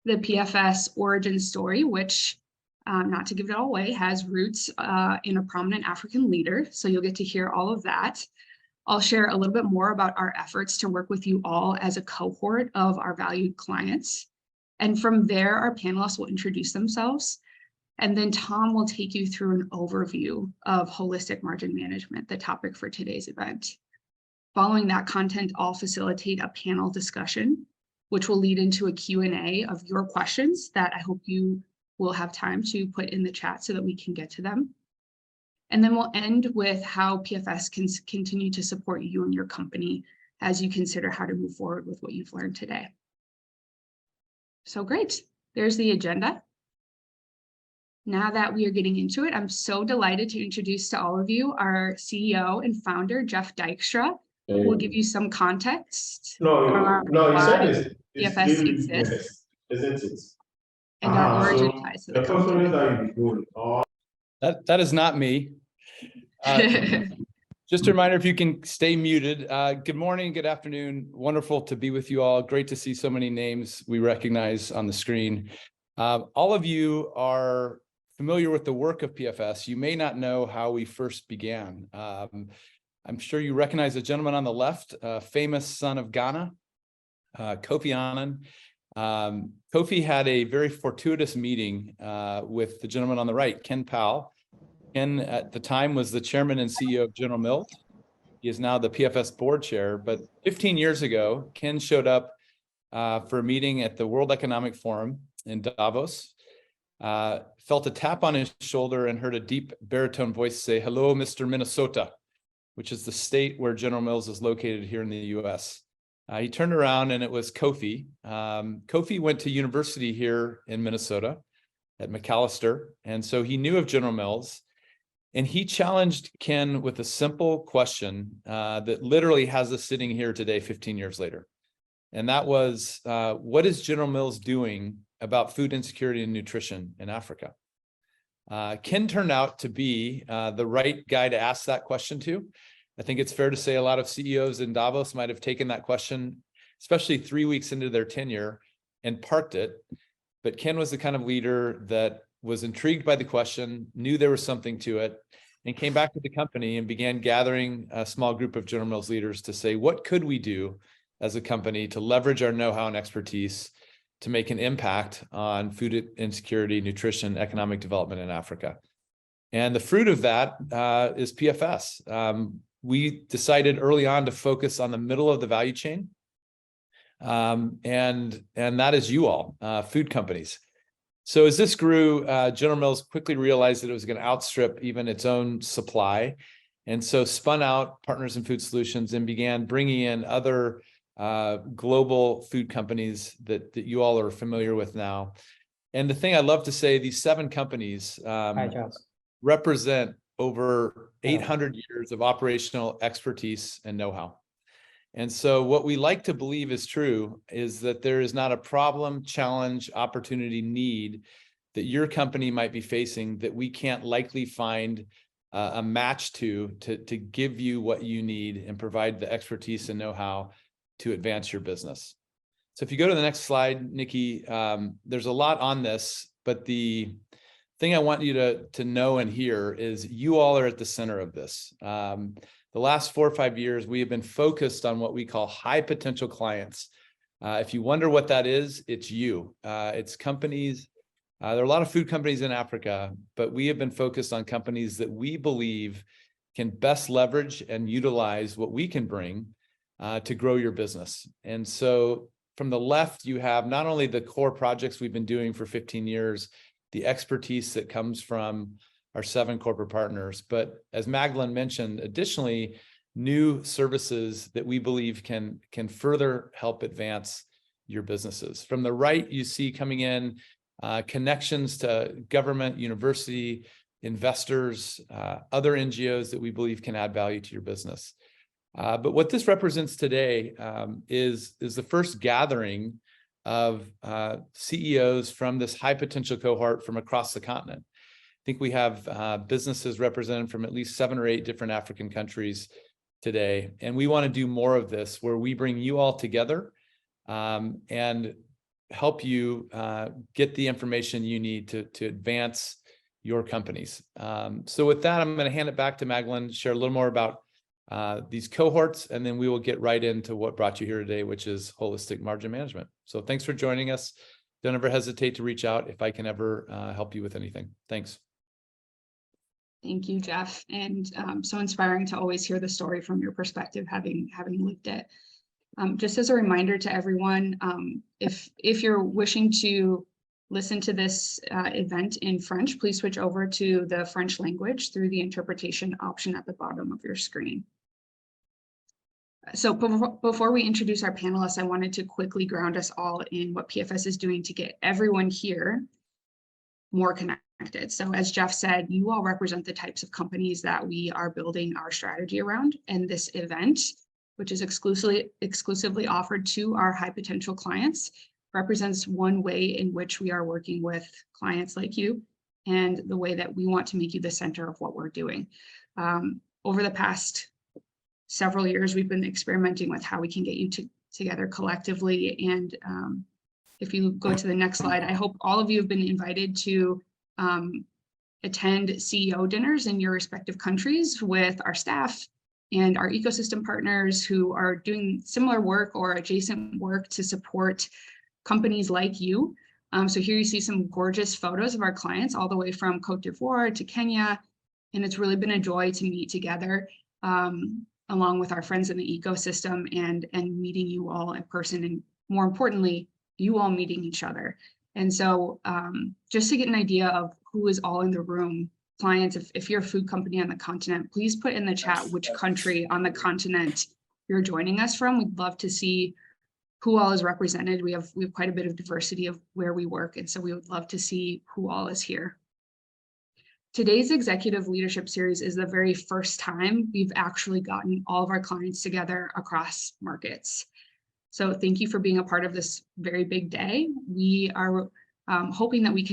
the PFS origin story, which, not to give it all away, has roots in a prominent African leader. So you'll get to hear all of that. I'll share a little bit more about our efforts to work with you all as a cohort of our valued clients. And from there, our panelists will introduce themselves. And then Tom will take you through an overview of holistic margin management, the topic for today's event. Following that content, I'll facilitate a panel discussion, which will lead into a Q&A of your questions that I hope you will have time to put in the chat so that we can get to them. And then we'll end with how PFS can continue to support you and your company as you consider how to move forward with what you've learned today. So great, there's the agenda. Now that we are getting into it, I'm so delighted to introduce to all of you our CEO and founder, Jeff Dykstra, who will give you some context around why PFS exists, isn't it? And our origin ties to the company. That is not me. Just a reminder, if you can stay muted. Good morning, good afternoon. Wonderful to be with you all. Great to see so many names we recognize on the screen. All of you are familiar with the work of PFS. You may not know how we first began. I'm sure you recognize the gentleman on the left, famous son of Ghana, Kofi Annan. Kofi had a very fortuitous meeting with the gentleman on the right, Ken Powell. Ken, at the time, was the chairman and CEO of General Mills. He is now the PFS board chair. But 15 years ago, Ken showed up for a meeting at the World Economic Forum in Davos, felt a tap on his shoulder and heard a deep baritone voice say, "Hello, Mr. Minnesota," which is the state where General Mills is located here in the US. He turned around and it was Kofi. Kofi went to university here in Minnesota at Macalester, and so he knew of General Mills. And he challenged Ken with a simple question that literally has us sitting here today, 15 years later. And that was, what is General Mills doing about food insecurity and nutrition in Africa? Ken turned out to be the right guy to ask that question to. I think it's fair to say a lot of CEOs in Davos might have taken that question, especially 3 weeks into their tenure, and parked it. But Ken was the kind of leader that was intrigued by the question, knew there was something to it, and came back to the company and began gathering a small group of General Mills leaders to say, what could we do as a company to leverage our know-how and expertise to make an impact on food insecurity, nutrition, economic development in Africa? And the fruit of that is PFS. We decided early on to focus on the middle of the value chain. And that is you all, food companies. So as this grew, General Mills quickly realized that it was going to outstrip even its own supply. And so spun out Partners in Food Solutions and began bringing in other global food companies that you all are familiar with now. And the thing I love to say, these 7 companies represent over 800 years of operational expertise and know-how. And so what we like to believe is true is that there is not a problem, challenge, opportunity, need that your company might be facing that we can't likely find a match to give you what you need and provide the expertise and know-how to advance your business. So if you go to the next slide, Nikki, there's a lot on this, but the thing I want you to know and hear is you all are at the center of this. The last 4 or 5 years, we have been focused on what we call high potential clients. If you wonder what that is, it's you. It's companies. There are a lot of food companies in Africa, but we have been focused on companies that we believe can best leverage and utilize what we can bring to grow your business. And so from the left, you have not only the core projects we've been doing for 15 years, the expertise that comes from our 7 corporate partners, but as Magdalene mentioned, additionally, new services that we believe can further help advance your businesses. From the right, you see coming in connections to government, university, investors, other NGOs that we believe can add value to your business. But what this represents today is the first gathering of CEOs from this high potential cohort from across the continent. I think we have businesses represented from at least 7 or 8 different African countries today. And we want to do more of this where we bring you all together and help you get the information you need to advance your companies. So with that, I'm going to hand it back to Magdalene to share a little more about these cohorts, and then we will get right into what brought you here today, which is holistic margin management. So thanks for joining us. Don't ever hesitate to reach out if I can ever help you with anything. Thanks. Thank you, Jeff. And so inspiring to always hear the story from your perspective, having lived it. Just as a reminder to everyone, if you're wishing to listen to this event in French, please switch over to the French language through the interpretation option at the bottom of your screen. So before we introduce our panelists, I wanted to quickly ground us all in what PFS is doing to get everyone here more connected. So as Jeff said, you all represent the types of companies that we are building our strategy around. And this event, which is exclusively offered to our high potential clients, represents one way in which we are working with clients like you and the way that we want to make you the center of what we're doing. Over the past several years, we've been experimenting with how we can get you together collectively. And if you go to the next slide, I hope all of you have been invited to attend CEO dinners in your respective countries with our staff and our ecosystem partners who are doing similar work or adjacent work to support companies like you. So here you see some gorgeous photos of our clients all the way from Cote d'Ivoire to Kenya. And it's really been a joy to meet together along with our friends in the ecosystem and meeting you all in person, and more importantly, you all meeting each other. And so just to get an idea of who is all in the room, clients, if you're a food company on the continent, please put in the chat which country on the continent you're joining us from. We'd love to see who all is represented. We have quite a bit of diversity of where we work, and so we would love to see who all is here. Today's executive leadership series is the very first time we've actually gotten all of our clients together across markets. So thank you for being a part of this very big day. We are hoping that we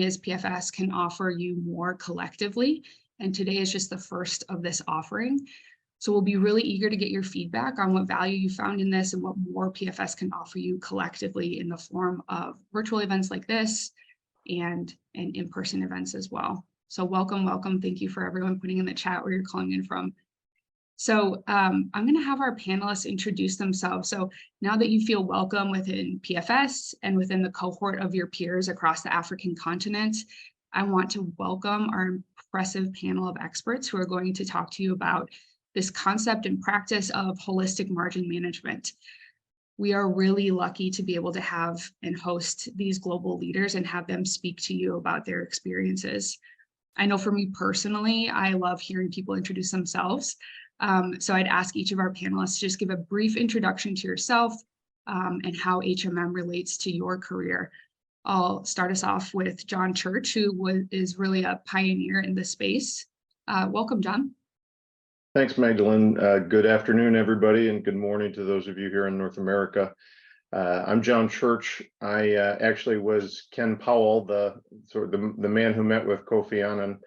as PFS can offer you more collectively. And today is just the first of this offering. So we'll be really eager to get your feedback on what value you found in this and what more PFS can offer you collectively in the form of virtual events like this and in-person events as well. So welcome. Thank you for everyone putting in the chat where you're calling in from. So I'm going to have our panelists introduce themselves. So now that you feel welcome within PFS and within the cohort of your peers across the African continent, I want to welcome our impressive panel of experts who are going to talk to you about this concept and practice of holistic margin management. We are really lucky to be able to have and host these global leaders and have them speak to you about their experiences. I know for me personally, I love hearing people introduce themselves. So I'd ask each of our panelists to just give a brief introduction to yourself and how HMM relates to your career. I'll start us off with John Church, who is really a pioneer in this space. Welcome, John. Thanks, Magdalene. Good afternoon, everybody, and good morning to those of you here in North America. I'm John Church. I actually was Ken Powell, the man who met with Kofi Annan,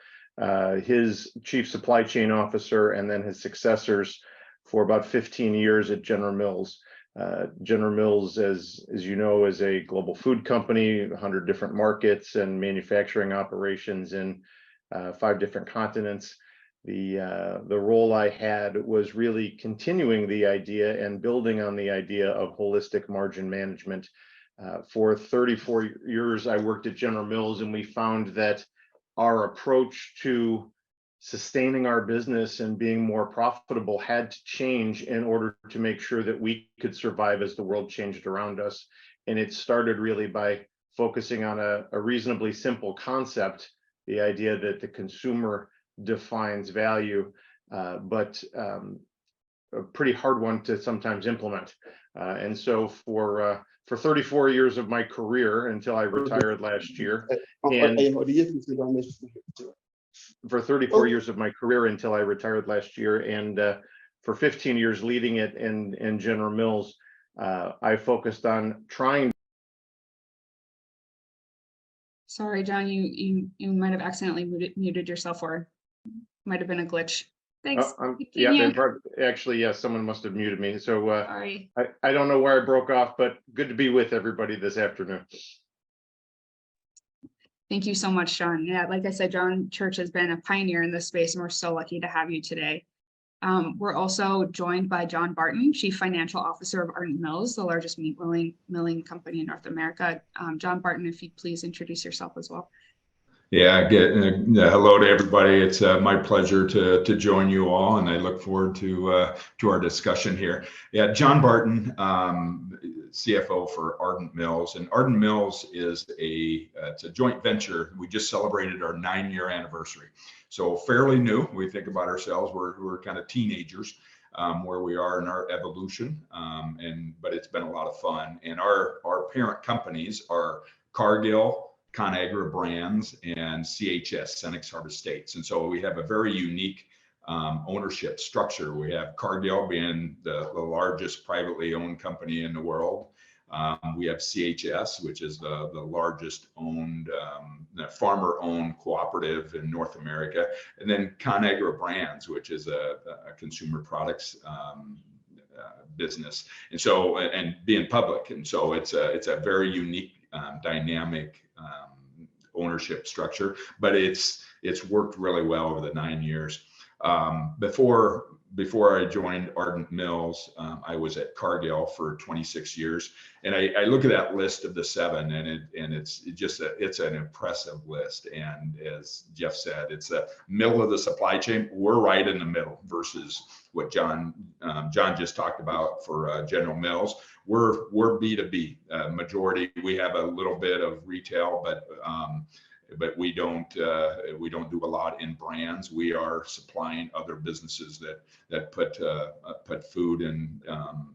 his chief supply chain officer, and then his successors for about 15 years at General Mills. General Mills, as you know, is a global food company, 100 different markets and manufacturing operations in 5 different continents. The role I had was really continuing the idea and building on the idea of holistic margin management. For 34 years, I worked at General Mills, and we found that our approach to sustaining our business and being more profitable had to change in order to make sure that we could survive as the world changed around us. And it started really by focusing on a reasonably simple concept, the idea that the consumer defines value, but a pretty hard one to sometimes implement. And so for 34 years of my career until I retired last year, and for 34 years of my career until I retired last year, and for 15 years leading it in General Mills, I focused on trying. Sorry, John, you might have accidentally muted yourself, or might have been a glitch. Thanks. Yeah, Continue. actually, yes, someone must have muted me. So Sorry. I don't know where I broke off, but good to be with everybody this afternoon. Thank you so much, John. Yeah, like I said, John Church has been a pioneer in this space, and we're so lucky to have you today. We're also joined by John Barton, Chief Financial Officer of Ardent Mills, the largest meat milling company in North America. John Barton, if you'd please introduce yourself as well. Yeah, hello to everybody. It's my pleasure to join you all, and I look forward to our discussion here. Yeah, John Barton, CFO for Ardent Mills, and Ardent Mills is it's a joint venture. We just celebrated our 9-year anniversary, so fairly new. We think about ourselves, we're kind of teenagers where we are in our evolution, but it's been a lot of fun. And our parent companies are Cargill, ConAgra Brands, and CHS, Senex Harvest States. And so we have a very unique ownership structure. We have Cargill being the largest privately owned company in the world. We have CHS, which is the largest owned farmer-owned cooperative in North America. And then ConAgra Brands, which is a consumer products business. And so, and being public. And so it's a very unique dynamic ownership structure, but it's worked really well over the 9 years. Before I joined Ardent Mills, I was at Cargill for 26 years, and I look at that list of the 7, and it's an impressive list. And as Jeff said, it's the middle of the supply chain. We're right in the middle versus what John just talked about for General Mills. We're B2B majority. We have a little bit of retail, but we don't do a lot in brands. We are supplying other businesses that put food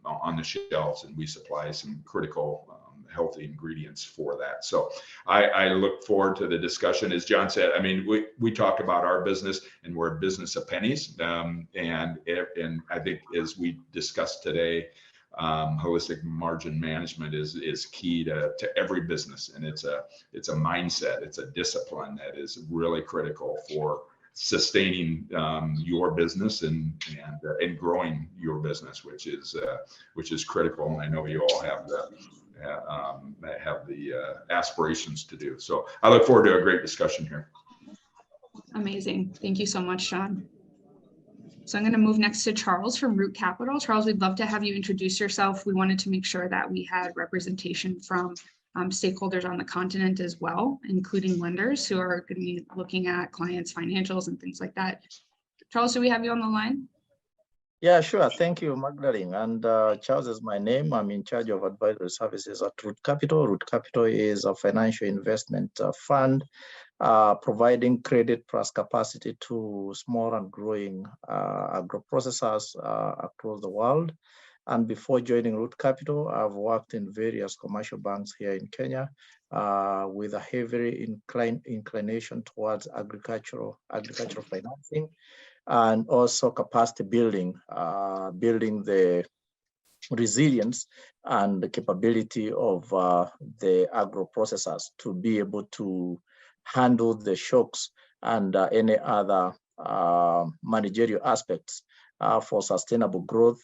on the shelves, and we supply some critical healthy ingredients for that. So I look forward to the discussion. As John said, I mean, we talk about our business, and we're a business of pennies. And I think, as we discussed today, holistic margin management is key to every business, and it's a mindset, it's a discipline that is really critical for sustaining your business and growing your business, which is critical. And I know you all have the aspirations to do. So I look forward to a great discussion here. Amazing. Thank you so much, Sean. So I'm going to move next to Charles from Root Capital. Charles, we'd love to have you introduce yourself. We wanted to make sure that we had representation from stakeholders on the continent as well, including lenders who are going to be looking at clients' financials and things like that. Charles, do we have you on the line? Yeah, sure. Thank you, Magdalene. And Charles is my name. I'm in charge of advisory services at Root Capital. Root Capital is a financial investment fund providing credit plus capacity to small and growing agro-processors across the world. And before joining Root Capital, I've worked in various commercial banks here in Kenya with a heavy inclination towards agricultural financing, and also capacity building, building the resilience and the capability of the agro-processors to be able to handle the shocks and any other managerial aspects for sustainable growth,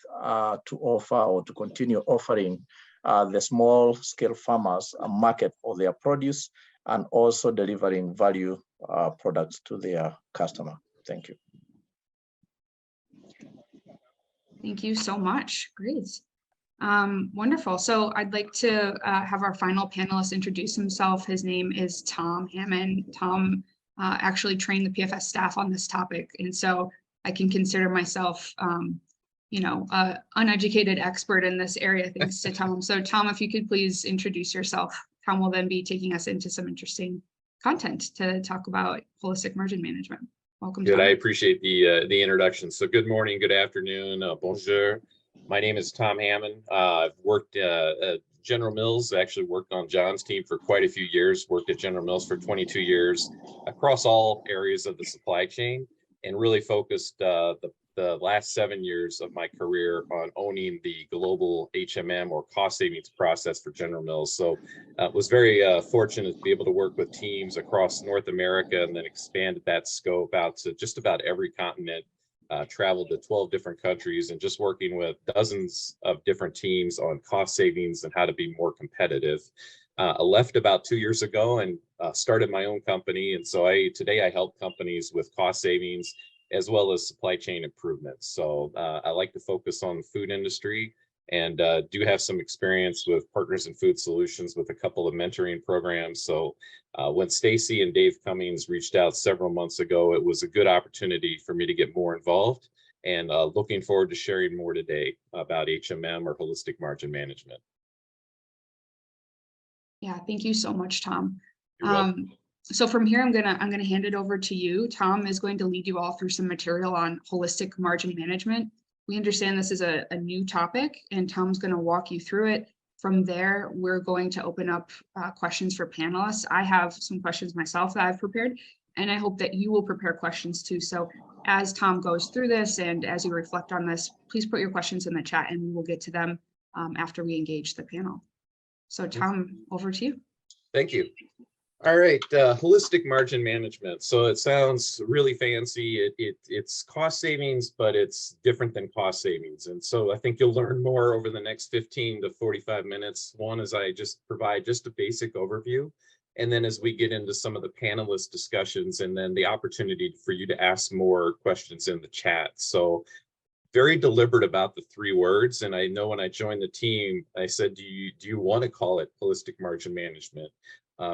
to offer or to continue offering the small scale farmers a market for their produce, and also delivering value products to their customer. Thank you. Thank you so much. Great. Wonderful. So I'd like to have our final panelist introduce himself. His name is Tom Hammond. Tom actually trained the PFS staff on this topic, and so I can consider myself, uneducated expert in this area thanks to Tom. So Tom, if you could please introduce yourself. Tom will then be taking us into some interesting content to talk about holistic margin management. Welcome. Good. Tom. I appreciate the introduction. So good morning, good afternoon, bonjour. My name is Tom Hammond. I've worked at General Mills, actually worked on John's team for quite a few years, worked at General Mills for 22 years across all areas of the supply chain, and really focused the last 7 years of my career on owning the global HMM or cost savings process for General Mills. So was very fortunate to be able to work with teams across North America, and then expanded that scope out to just about every continent traveled to 12 different countries and just working with dozens of different teams on cost savings and how to be more competitive. I left about 2 years ago and started my own company. And so today I help companies with cost savings as well as supply chain improvements. So I like to focus on the food industry and do have some experience with Partners in Food Solutions with a couple of mentoring programs. So when Stacy and Dave Cummings reached out several months ago, it was a good opportunity for me to get more involved, and looking forward to sharing more today about HMM, or holistic margin management. Yeah, thank you so much, Tom. You're welcome. So from here, I'm gonna hand it over to you. Tom is going to lead you all through some material on holistic margin management. We understand this is a new topic, and Tom's going to walk you through it. From there, we're going to open up questions for panelists. I have some questions myself that I've prepared, and I hope that you will prepare questions too. So as Tom goes through this and as you reflect on this, please put your questions in the chat and we will get to them after we engage the panel. So Tom, over to you. Thank you. All right, holistic margin management. So it sounds really fancy. It's cost savings, but it's different than cost savings. And so I think you'll learn more over the next 15 to 45 minutes. One is I just provide just a basic overview. And then as we get into some of the panelist discussions, and then the opportunity for you to ask more questions in the chat. So very deliberate about the 3 words. And I know when I joined the team, I said, do you want to call it holistic margin management?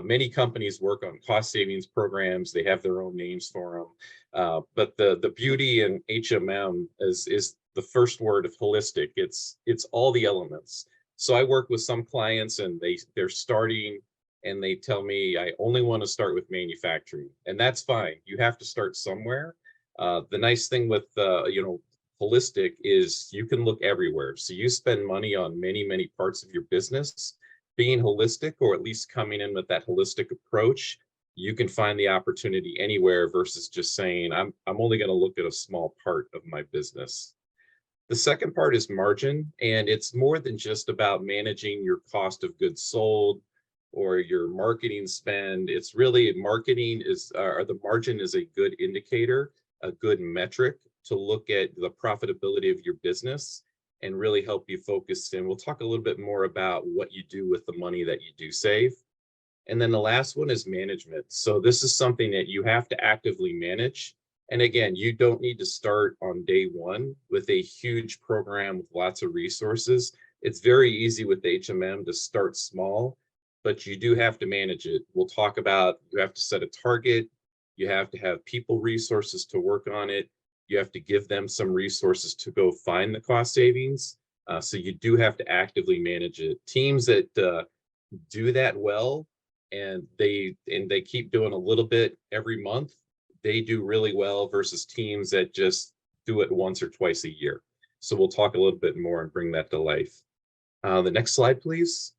Many companies work on cost savings programs. They have their own names for them. But the beauty in HMM is the first word of holistic. It's all the elements. So I work with some clients and they're starting and they tell me, I only want to start with manufacturing. And that's fine. You have to start somewhere. The nice thing with holistic is you can look everywhere. So you spend money on many parts of your business. Being holistic, or at least coming in with that holistic approach, you can find the opportunity anywhere versus just saying, I'm only going to look at a small part of my business. The second part is margin, and it's more than just about managing your cost of goods sold or your marketing spend. It's really marketing or the margin is a good indicator, a good metric to look at the profitability of your business and really help you focus. And we'll talk a little bit more about what you do with the money that you do save. And then the last one is management. So this is something that you have to actively manage. And again, you don't need to start on day one with a huge program with lots of resources. It's very easy with HMM to start small, but you do have to manage it. We'll talk about, you have to set a target. You have to have people resources to work on it. You have to give them some resources to go find the cost savings. So you do have to actively manage it. Teams that do that well, and they keep doing a little bit every month, they do really well versus teams that just do it once or twice a year. So we'll talk a little bit more and bring that to life. The next slide, please.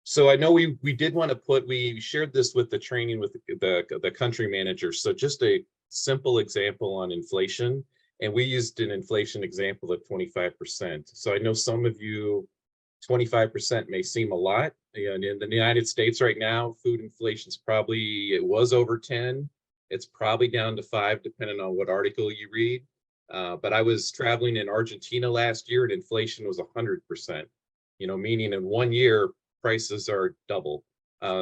So I know we did want to we shared this with the training with the country manager. So just a simple example on inflation. And we used an inflation example of 25%. So I know some of you, 25% may seem a lot. And in the United States right now, food inflation's it was over 10. It's probably down to 5, depending on what article you read. But I was traveling in Argentina last year and inflation was 100%, meaning in 1 year, prices are double.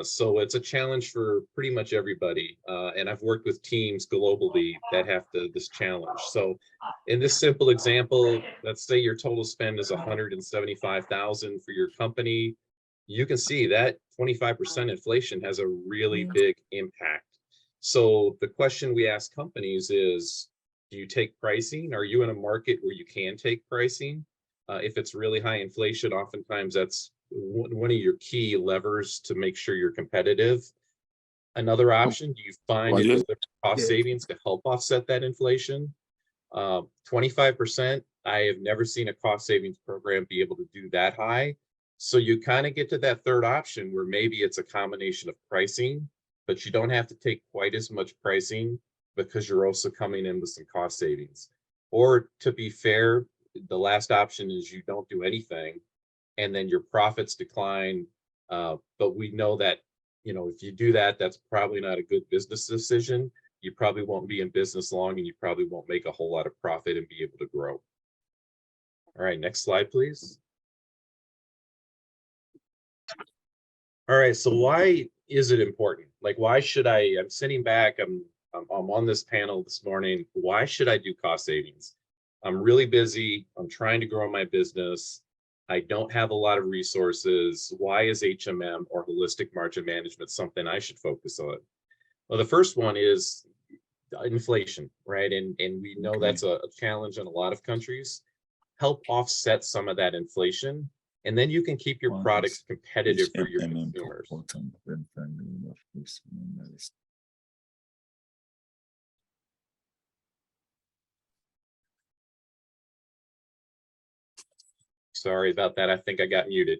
So it's a challenge for pretty much everybody. And I've worked with teams globally that have this challenge. So in this simple example, let's say your total spend is $175,000 for your company. You can see that 25% inflation has a really big impact. So the question we ask companies is, do you take pricing? Are you in a market where you can take pricing? If it's really high inflation, oftentimes that's one of your key levers to make sure you're competitive. Another option, do you find it delivers cost savings to help offset that inflation? 25%, I have never seen a cost savings program be able to do that high. So you kind of get to that third option where maybe it's a combination of pricing, but you don't have to take quite as much pricing because you're also coming in with some cost savings. Or to be fair, the last option is you don't do anything and then your profits decline. But we know that, if you do that, that's probably not a good business decision. you probably won't be in business long, and you probably won't make a whole lot of profit and be able to grow. All right, next slide, please. All right, so why is it important? Like, why should I'm sitting back, I'm on this panel this morning. Why should I do cost savings? I'm really busy. I'm trying to grow my business. I don't have a lot of resources. Why is HMM or holistic margin management something I should focus on? Well, the first one is inflation, right? And we know that's a challenge in a lot of countries. Help offset some of that inflation, and then you can keep your products competitive for your consumers. Sorry about that. I think I got muted.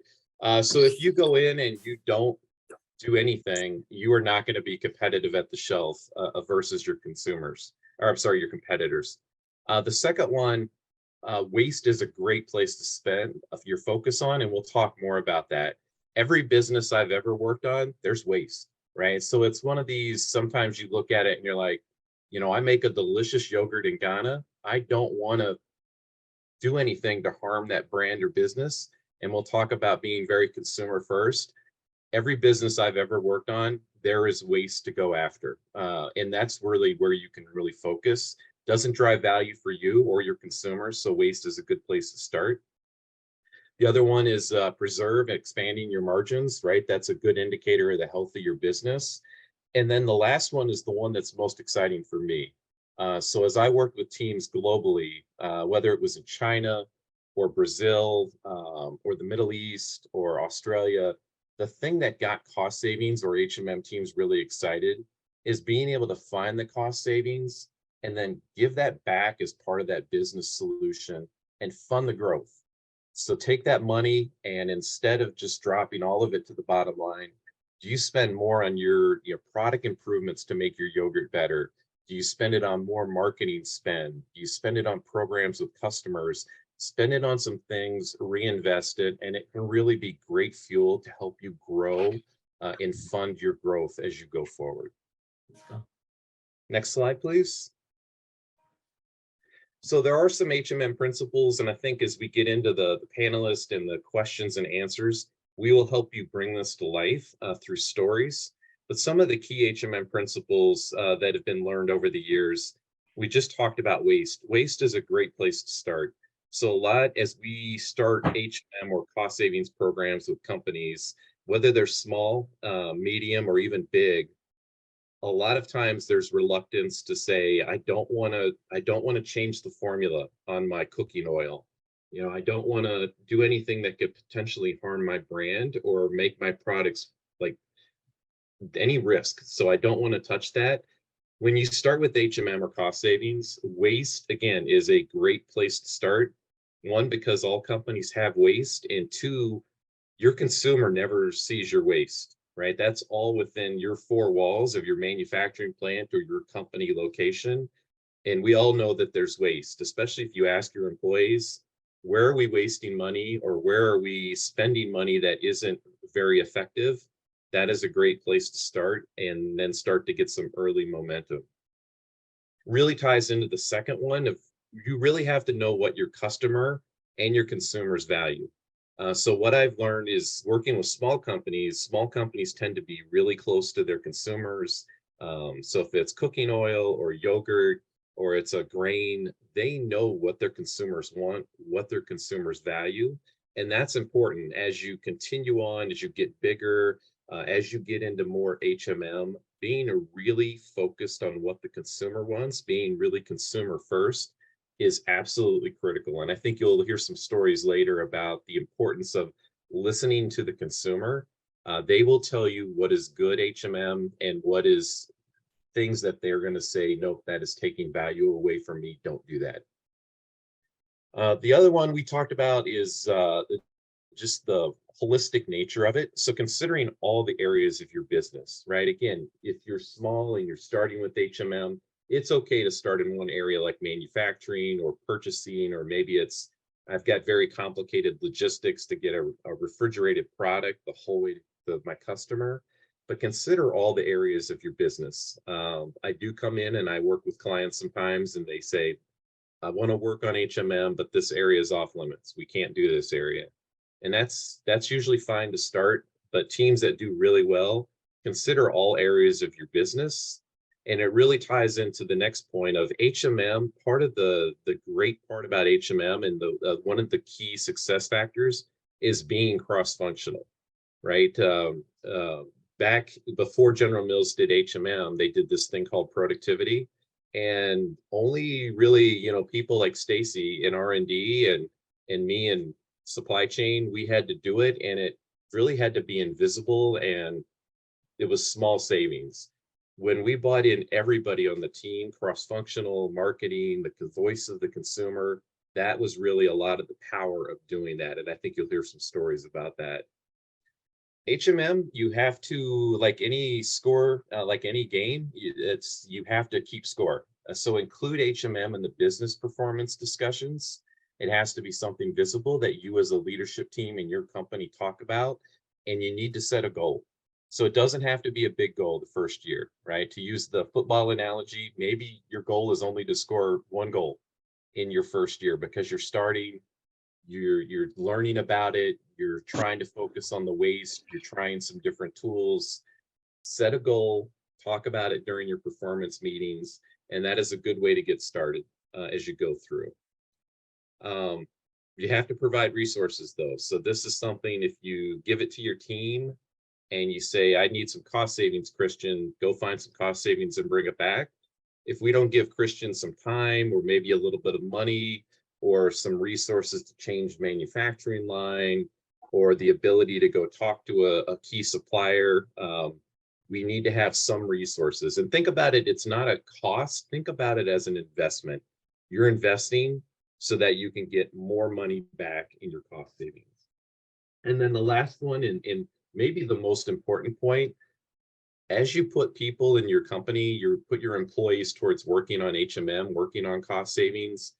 So if you go in and you don't do anything, you are not going to be competitive at the shelf versus your consumers, or I'm sorry, your competitors. The second one, waste is a great place to spend your focus on, and we'll talk more about that. Every business I've ever worked on, there's waste, right? So it's one of these, sometimes you look at it and you're like, you know, I make a delicious yogurt in Ghana. I don't want to do anything to harm that brand or business. And we'll talk about being very consumer first. Every business I've ever worked on, there is waste to go after. And that's really where you can really focus. Doesn't drive value for you or your consumers, so waste is a good place to start. The other one is preserve, expanding your margins, right? That's a good indicator of the health of your business. And then the last one is the one that's most exciting for me. So as I worked with teams globally, whether it was in China or Brazil or the Middle East or Australia, the thing that got cost savings or HMM teams really excited is being able to find the cost savings and then give that back as part of that business solution and fund the growth. So take that money, and instead of just dropping all of it to the bottom line, do you spend more on your product improvements to make your yogurt better? Do you spend it on more marketing spend? Do you spend it on programs with customers? Spend it on some things, reinvest it, and it can really be great fuel to help you grow and fund your growth as you go forward. Next slide, please. So there are some HMM principles, and I think as we get into the panelists and the questions and answers, we will help you bring this to life through stories. But some of the key HMM principles that have been learned over the years, we just talked about waste. Waste is a great place to start. So a lot as we start HMM or cost savings programs with companies, whether they're small, medium, or even big, a lot of times there's reluctance to say, I don't want to change the formula on my cooking oil. You know, I don't want to do anything that could potentially harm my brand or make my products like any risk. So I don't want to touch that. When you start with HMM or cost savings, waste, again, is a great place to start. One, because all companies have waste, and two, your consumer never sees your waste, right? That's all within your four walls of your manufacturing plant or your company location. And we all know that there's waste, especially if you ask your employees, where are we wasting money or where are we spending money that isn't very effective? That is a great place to start, and then start to get some early momentum. Really ties into the second one of you really have to know what your customer and your consumers value. So what I've learned is working with small companies tend to be really close to their consumers. So if it's cooking oil or yogurt or it's a grain, they know what their consumers want, what their consumers value. And that's important as you continue on, as you get bigger, as you get into more HMM, being really focused on what the consumer wants, being really consumer first is absolutely critical. And I think you'll hear some stories later about the importance of listening to the consumer. They will tell you what is good HMM and what is things that they're going to say, nope, that is taking value away from me. Don't do that. The other one we talked about is just the holistic nature of it. So considering all the areas of your business, right? Again, if you're small and you're starting with HMM, it's okay to start in one area like manufacturing or purchasing, or maybe it's, I've got very complicated logistics to get a refrigerated product the whole way to my customer. but consider all the areas of your business. I do come in and I work with clients sometimes and they say, I want to work on HMM, but this area is off limits. We can't do this area. And that's usually fine to start, but teams that do really well, consider all areas of your business. And it really ties into the next point of HMM. Part of the great part about HMM and one of the key success factors is being cross-functional, right? Back before General Mills did HMM, they did this thing called productivity. And only really, you know, people like Stacy in R&D and me in supply chain, we had to do it, and it really had to be invisible, and it was small savings. When we brought in everybody on the team, cross-functional marketing, the voice of the consumer, that was really a lot of the power of doing that. And I think you'll hear some stories about that. HMM, you have to, like any score, like any game, you have to keep score. So include HMM in the business performance discussions. It has to be something visible that you as a leadership team in your company talk about, and you need to set a goal. So it doesn't have to be a big goal the first year, right? To use the football analogy, maybe your goal is only to score one goal in your first year because you're starting, you're learning about it, you're trying to focus on the ways, you're trying some different tools. Set a goal, talk about it during your performance meetings, and that is a good way to get started as you go through. You have to provide resources though. So this is something, if you give it to your team and you say, I need some cost savings, Christian, go find some cost savings and bring it back. If we don't give Christian some time or maybe a little bit of money or some resources to change manufacturing line or the ability to go talk to a key supplier, we need to have some resources. And think about it, it's not a cost. Think about it as an investment. You're investing so that you can get more money back in your cost savings. And then the last one, and maybe the most important point, as you put people in your company, you put your employees towards working on HMM, working on cost savings,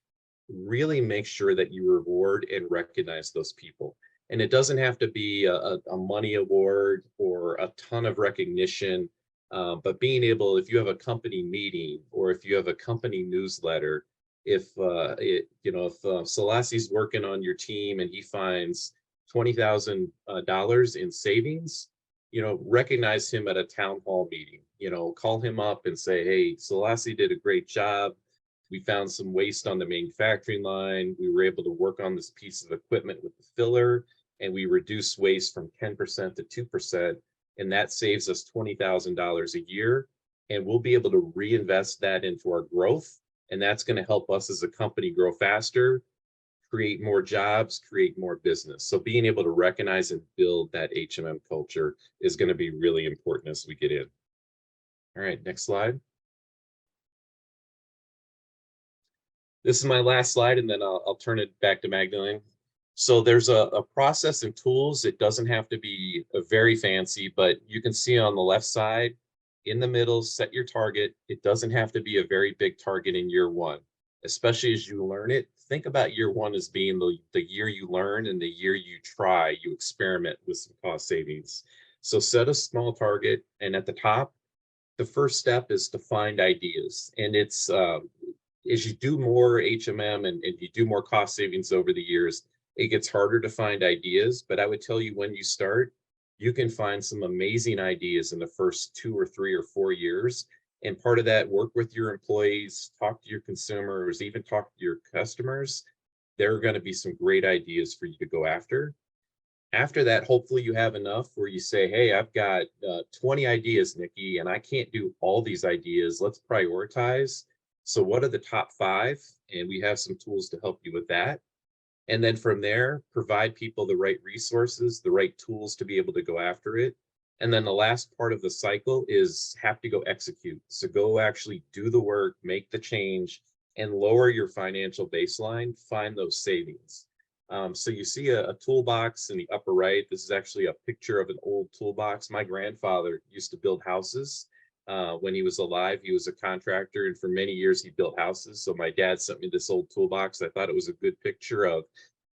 really make sure that you reward and recognize those people. And it doesn't have to be a money award or a ton of recognition, but being able, if you have a company meeting or if you have a company newsletter, if Selasi's working on your team and he finds $20,000 in savings, recognize him at a town hall meeting, call him up and say, hey, Selasi did a great job. We found some waste on the manufacturing line. We were able to work on this piece of equipment with the filler, and we reduced waste from 10% to 2%. And that saves us $20,000 a year. And we'll be able to reinvest that into our growth. And that's going to help us as a company grow faster, create more jobs, create more business. So being able to recognize and build that HMM culture is going to be really important as we get in. All right, next slide. This is my last slide, and then I'll turn it back to Magdalene. So there's a process and tools. It doesn't have to be very fancy, but you can see on the left side, in the middle, set your target. It doesn't have to be a very big target in year one, especially as you learn it. Think about year one as being the year you learn and the year you try, you experiment with some cost savings. So set a small target, and at the top, the first step is to find ideas. And it's, as you do more HMM and you do more cost savings over the years, it gets harder to find ideas. But I would tell you, when you start, you can find some amazing ideas in the first 2 or 3 or 4 years. And part of that, work with your employees, talk to your consumers, even talk to your customers. There are going to be some great ideas for you to go after. After that, hopefully you have enough where you say, hey, I've got 20 ideas, Nikki, and I can't do all these ideas. Let's prioritize. So what are the top 5? And we have some tools to help you with that. And then from there, provide people the right resources, the right tools to be able to go after it. And then the last part of the cycle is have to go execute. So go actually do the work, make the change, and lower your financial baseline, find those savings. So you see a toolbox in the upper right. This is actually a picture of an old toolbox. My grandfather used to build houses. When he was alive, he was a contractor, and for many years he built houses. So my dad sent me this old toolbox. I thought it was a good picture of,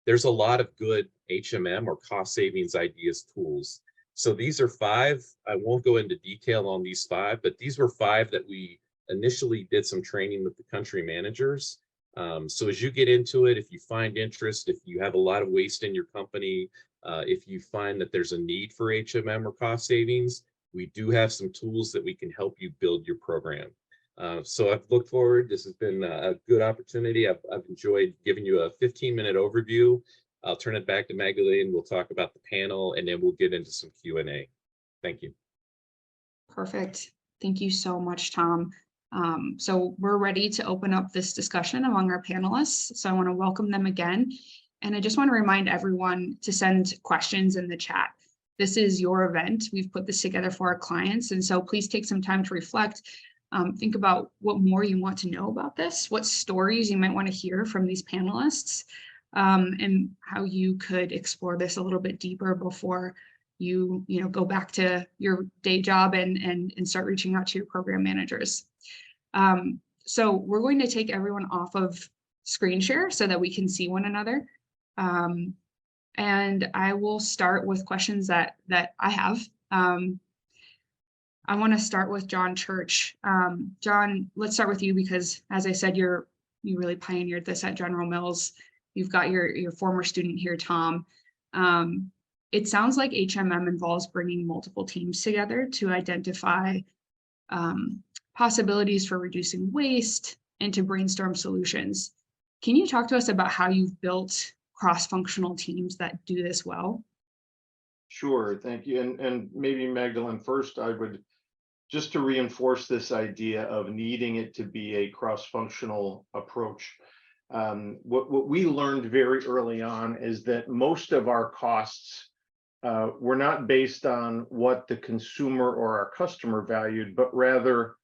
there's a lot of good HMM or cost savings ideas tools. So these are 5. I won't go into detail on these 5, but these were 5 that we initially did some training with the country managers. So as you get into it, if you find interest, if you have a lot of waste in your company, if you find that there's a need for HMM or cost savings, we do have some tools that we can help you build your program. So I've looked forward. This has been a good opportunity. I've enjoyed giving you a 15-minute overview. I'll turn it back to Magdalene. We'll talk about the panel, and then we'll get into some Q&A. Thank you. Perfect. Thank you so much, Tom. So we're ready to open up this discussion among our panelists. So I want to welcome them again. And I just want to remind everyone to send questions in the chat. This is your event. We've put this together for our clients. And so please take some time to reflect. Think about what more you want to know about this, what stories you might want to hear from these panelists, and how you could explore this a little bit deeper before you go back to your day job and start reaching out to your program managers. So we're going to take everyone off of screen share so that we can see one another. And I will start with questions that I have. I want to start with John Church. John, let's start with you because, as I said, you really pioneered this at General Mills. You've got your former student here, Tom. It sounds like HMM involves bringing multiple teams together to identify possibilities for reducing waste and to brainstorm solutions. Can you talk to us about how you've built cross-functional teams that do this well? Sure, thank you. And maybe Magdalene, first, I would just to reinforce this idea of needing it to be a cross-functional approach. What we learned very early on is that most of our costs were not based on what the consumer or our customer valued, but rather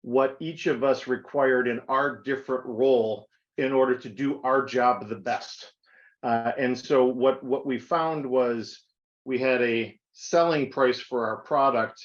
what each of us required in our different role in order to do our job the best. And so what we found was we had a selling price for our product,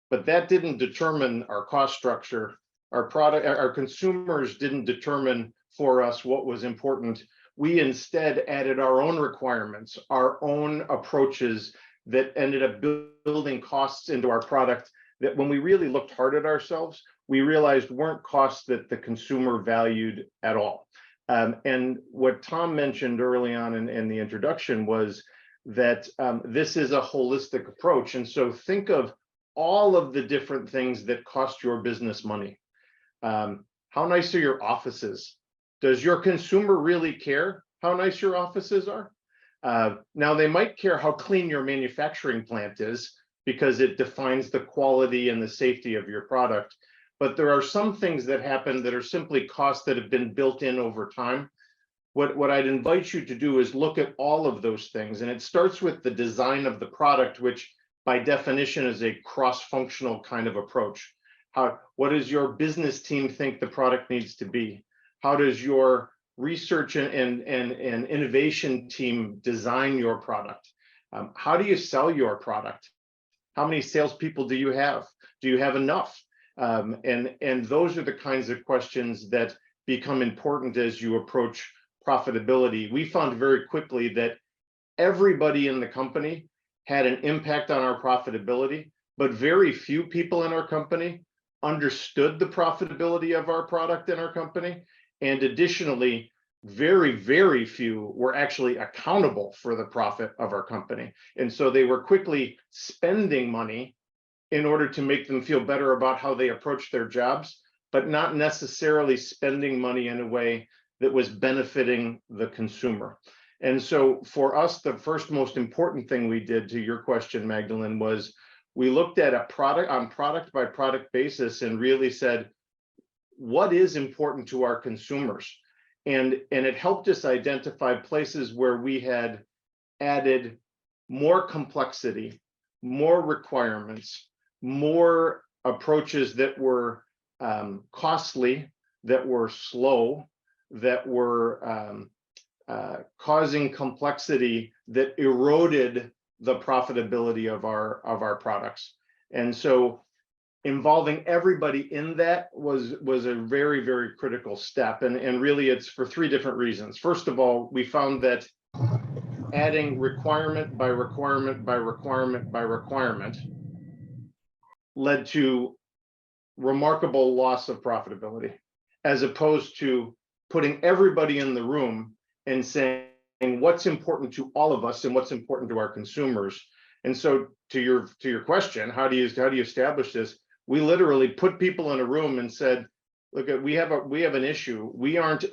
but that didn't determine our cost structure. Our consumers didn't determine for us what was important. We instead added our own requirements, our own approaches that ended up building costs into our product that when we really looked hard at ourselves, we realized weren't costs that the consumer valued at all. And what Tom mentioned early on in the introduction was that this is a holistic approach. And so think of all of the different things that cost your business money. How nice are your offices? Does your consumer really care how nice your offices are? Now, they might care how clean your manufacturing plant is because it defines the quality and the safety of your product. But there are some things that happen that are simply costs that have been built in over time. What I'd invite you to do is look at all of those things. And it starts with the design of the product, which by definition is a cross-functional kind of approach. What does your business team think the product needs to be? How does your research and innovation team design your product? How do you sell your product? How many salespeople do you have? Do you have enough? And those are the kinds of questions that become important as you approach profitability. We found very quickly that everybody in the company had an impact on our profitability, but very few people in our company understood the profitability of our product in our company. And additionally, very, very few were actually accountable for the profit of our company. And so they were quickly spending money in order to make them feel better about how they approach their jobs, but not necessarily spending money in a way that was benefiting the consumer. And so for us, the first most important thing we did, to your question, Magdalene, was we looked at a product on product by product basis and really said, what is important to our consumers? And it helped us identify places where we had added more complexity, more requirements, more approaches that were costly, that were slow, that were causing complexity that eroded the profitability of our products. And so involving everybody in that was a very, very critical step. And really it's for 3 different reasons. First of all, we found that adding requirement by requirement by requirement by requirement led to remarkable loss of profitability, as opposed to putting everybody in the room and saying what's important to all of us and what's important to our consumers. And so to your question, how do you establish this? We literally put people in a room and said, look, we have an issue. We aren't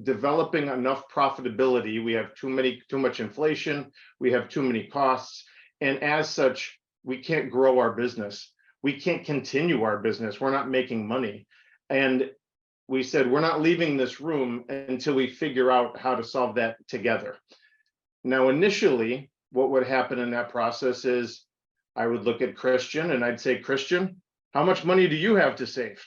developing enough profitability. We have too much inflation. We have too many costs. And as such, we can't grow our business. We can't continue our business. We're not making money. And we said, we're not leaving this room until we figure out how to solve that together. Now, initially, what would happen in that process is I would look at Christian and I'd say, Christian, how much money do you have to save?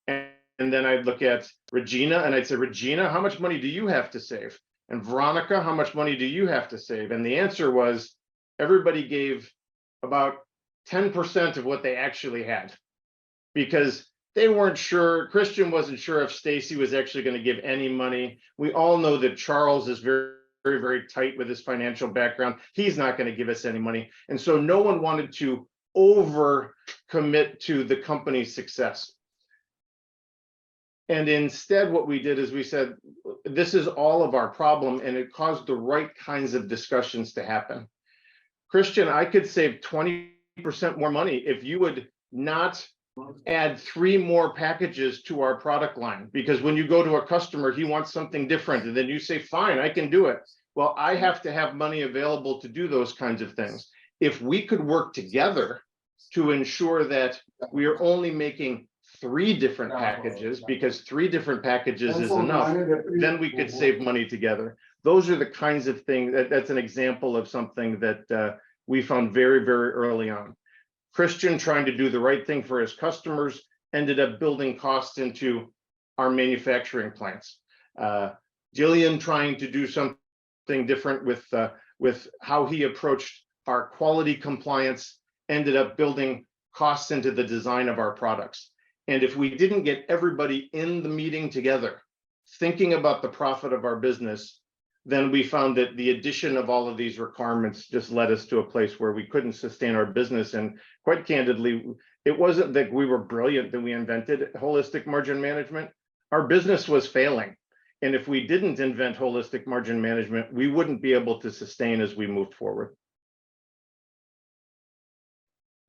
And then I'd look at Regina and I'd say, Regina, how much money do you have to save? And Veronica, how much money do you have to save? And the answer was everybody gave about 10% of what they actually had, because they weren't sure. Christian wasn't sure if Stacy was actually going to give any money. We all know that Charles is very, very, very tight with his financial background. He's not going to give us any money. And so no one wanted to over commit to the company's success. And instead, what we did is we said, this is all of our problem, and it caused the right kinds of discussions to happen. Christian, I could save 20% more money if you would not add 3 more packages to our product line, because when you go to a customer, he wants something different, and then you say, fine, I can do it. Well, I have to have money available to do those kinds of things. If we could work together to ensure that we are only making 3 different packages, because 3 different packages is enough, then we could save money together. Those are the kinds of things that's an example of something that we found very, very early on. Christian, trying to do the right thing for his customers, ended up building costs into our manufacturing plants. Jillian, trying to do something different with how he approached our quality compliance, ended up building costs into the design of our products. And if we didn't get everybody in the meeting together, thinking about the profit of our business, then we found that the addition of all of these requirements just led us to a place where we couldn't sustain our business. And quite candidly, it wasn't that we were brilliant that we invented holistic margin management. Our business was failing. And if we didn't invent holistic margin management, we wouldn't be able to sustain as we moved forward.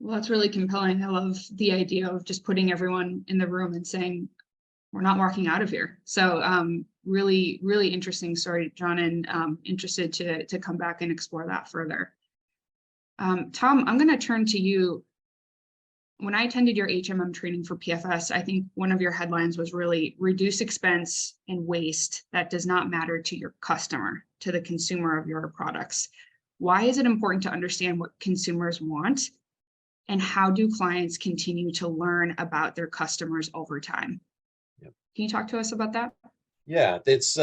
Well, that's really compelling. I love the idea of just putting everyone in the room and saying, we're not walking out of here. So really, really interesting story, John, and interested to come back and explore that further. Tom, I'm going to turn to you. When I attended your HMM training for PFS, I think one of your headlines was really reduce expense and waste that does not matter to your customer, to the consumer of your products. Why is it important to understand what consumers want? And how do clients continue to learn about their customers over time? Yep. Can you talk to us about that? Yeah, it's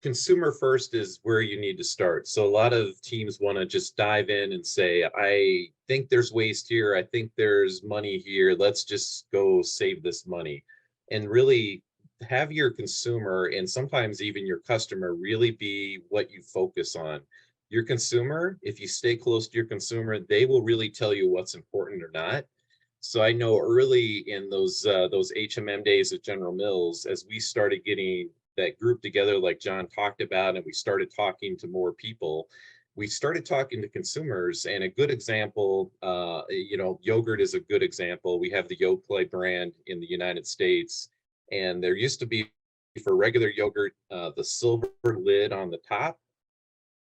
consumer first is where you need to start. So a lot of teams want to just dive in and say, I think there's waste here. I think there's money here. Let's just go save this money. And really have your consumer, and sometimes even your customer, really be what you focus on. Your consumer, if you stay close to your consumer, they will really tell you what's important or not. So I know early in those HMM days at General Mills, as we started getting that group together like John talked about, and we started talking to more people, we started talking to consumers. And a good example, yogurt is a good example. We have the Yoplait brand in the United States, and there used to be, for regular yogurt, the silver lid on the top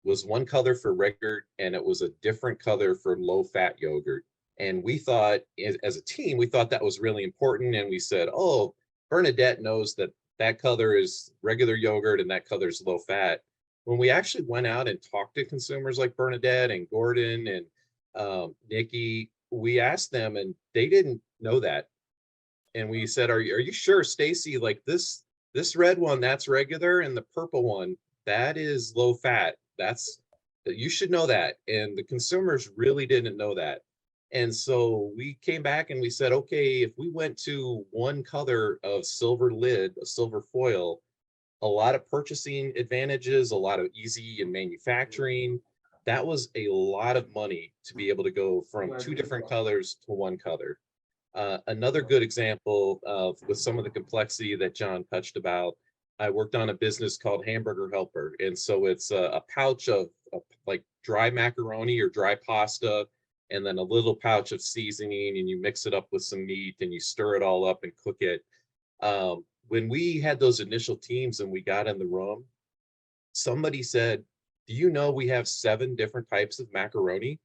was one color for regular, and it was a different color for low-fat yogurt. And we thought, as a team, we thought that was really important. And we said, oh, Bernadette knows that that color is regular yogurt and that color is low-fat. When we actually went out and talked to consumers like Bernadette and Gordon and Nikki, we asked them, and they didn't know that. And we said, are you sure, Stacy, like this red one, that's regular, and the purple one, that is low-fat. You should know that. And the consumers really didn't know that. And so we came back and we said, okay, if we went to one color of silver lid, a silver foil, a lot of purchasing advantages, a lot of easy in manufacturing. That was a lot of money to be able to go from 2 different colors to 1 color. Another good example of with some of the complexity that John touched about, I worked on a business called Hamburger Helper. And so it's a pouch of like dry macaroni or dry pasta, and then a little pouch of seasoning, and you mix it up with some meat and you stir it all up and cook it. When we had those initial teams and we got in the room, somebody said, do you know we have 7 different types of macaroni?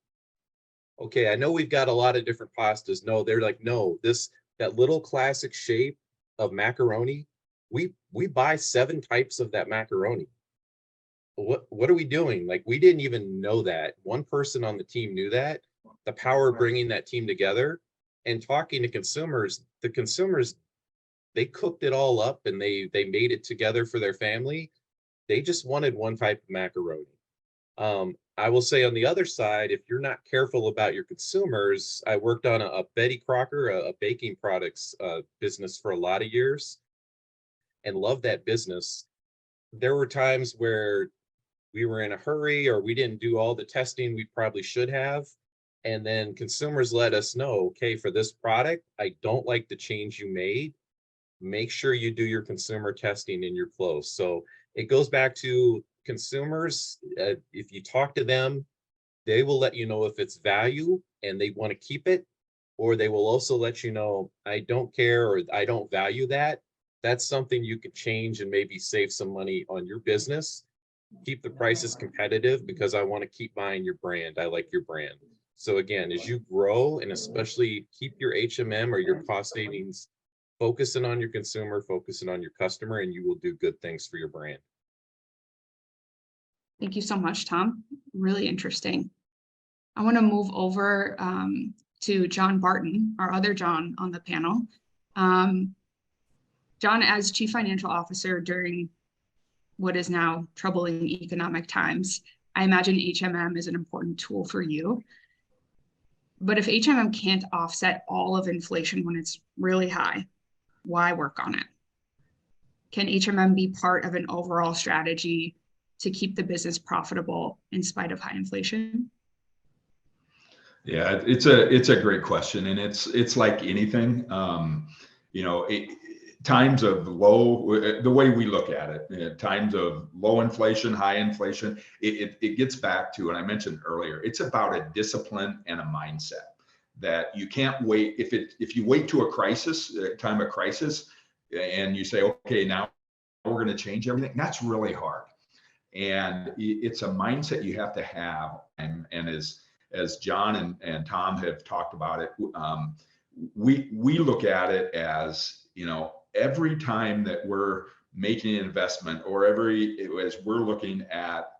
Okay, I know we've got a lot of different pastas. No, they're like, no, that little classic shape of macaroni, we buy 7 types of that macaroni. What are we doing? Like, we didn't even know that. One person on the team knew that. The power of bringing that team together and talking to consumers, the consumers, they cooked it all up and they made it together for their family. They just wanted one type of macaroni. I will say on the other side, if you're not careful about your consumers, I worked on a Betty Crocker, a baking products business for a lot of years and loved that business. There were times where we were in a hurry or we didn't do all the testing we probably should have. And then consumers let us know, okay, for this product, I don't like the change you made. Make sure you do your consumer testing in your close. So it goes back to consumers. If you talk to them, they will let you know if it's value and they want to keep it, or they will also let you know, I don't care or I don't value that. That's something you could change and maybe save some money on your business. Keep the prices competitive because I want to keep buying your brand. I like your brand. So again, as you grow and especially keep your HMM or your cost savings, focusing on your consumer, focusing on your customer, and you will do good things for your brand. Thank you so much, Tom. Really interesting. I want to move over to John Barton, our other John on the panel. John, as Chief Financial Officer during what is now troubling economic times, I imagine HMM is an important tool for you. But if HMM can't offset all of inflation when it's really high, why work on it? Can HMM be part of an overall strategy to keep the business profitable in spite of high inflation? Yeah, it's a great question, and it's like anything. You know, times of low, the way we look at it, times of low inflation, high inflation, it gets back to, and I mentioned earlier, it's about a discipline and a mindset that you can't wait. If you wait to a crisis, time of crisis, and you say, okay, now we're going to change everything, that's really hard. And it's a mindset you have to have. And as John and Tom have talked about it, we look at it as, you know, every time that we're making an investment or as we're looking at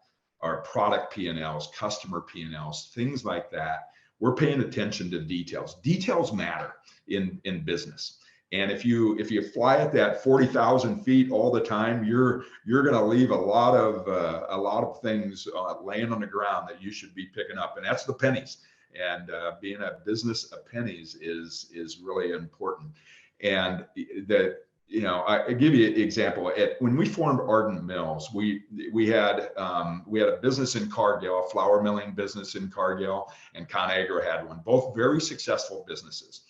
our product P&Ls, customer P&Ls, things like that, we're paying attention to details. Details matter in business. And if you fly at that 40,000 feet all the time, you're going to leave a lot of things laying on the ground that you should be picking up, and that's the pennies. And being a business of pennies is really important. And that, you know, I give you an example. When we formed Ardent Mills, we had a business in Cargill, a flour milling business in Cargill, and ConAgra had one. Both very successful businesses.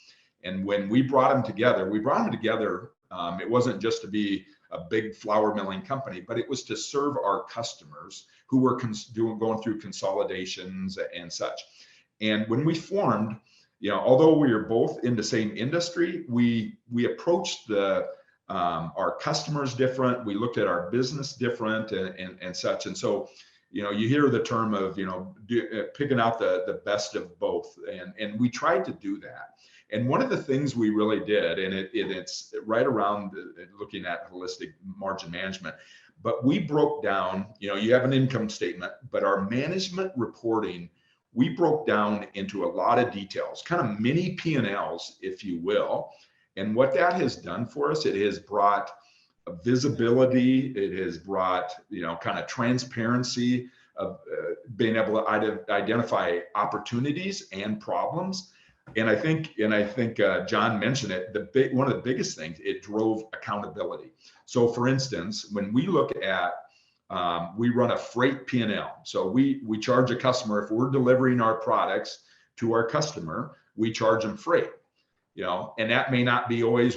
And when we brought them together, it wasn't just to be a big flour milling company, but it was to serve our customers who were going through consolidations and such. And when we formed, you know, although we were both in the same industry, we approached our customers different. We looked at our business different and such. And so, you know, you hear the term of, you know, picking out the best of both. And we tried to do that. And one of the things we really did, and it's right around looking at holistic margin management, but we broke down, you know, you have an income statement, but our management reporting, we broke down into a lot of details, kind of mini P&Ls, if you will. And what that has done for us, it has brought visibility, it has brought, you know, kind of transparency of being able to identify opportunities and problems. And I think John mentioned it. One of the biggest things, it drove accountability. So for instance, when we look at, we run a freight P&L. So we charge a customer, if we're delivering our products to our customer, we charge them freight. You know, and that may not be always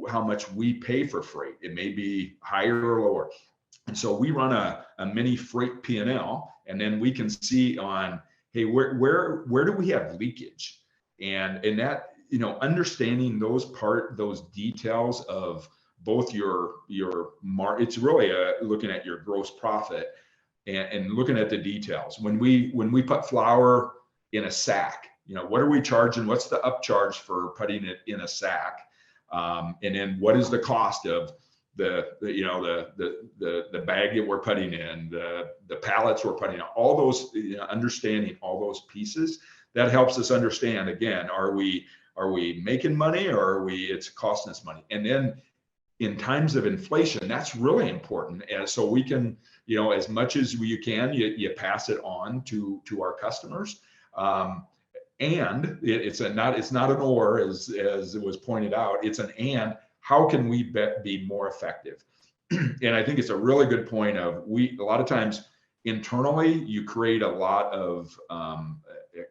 how much we pay for freight. It may be higher or lower. And so we run a mini freight P&L, and then we can see on, hey, where do we have leakage? And that, you know, understanding those details of both it's really looking at your gross profit and looking at the details. When we put flour in a sack, you know, what are we charging? What's the upcharge for putting it in a sack? And then what is the cost of the bag that we're putting in, the pallets we're putting in, all those, you know, understanding all those pieces, that helps us understand, again, are we making money, or it's costing us money? And then in times of inflation, that's really important. And so we can, you know, as much as you can, you pass it on to our customers. And it's not an or, as it was pointed out, it's an and. How can we be more effective? And I think it's a really good point of a lot of times internally you create a lot of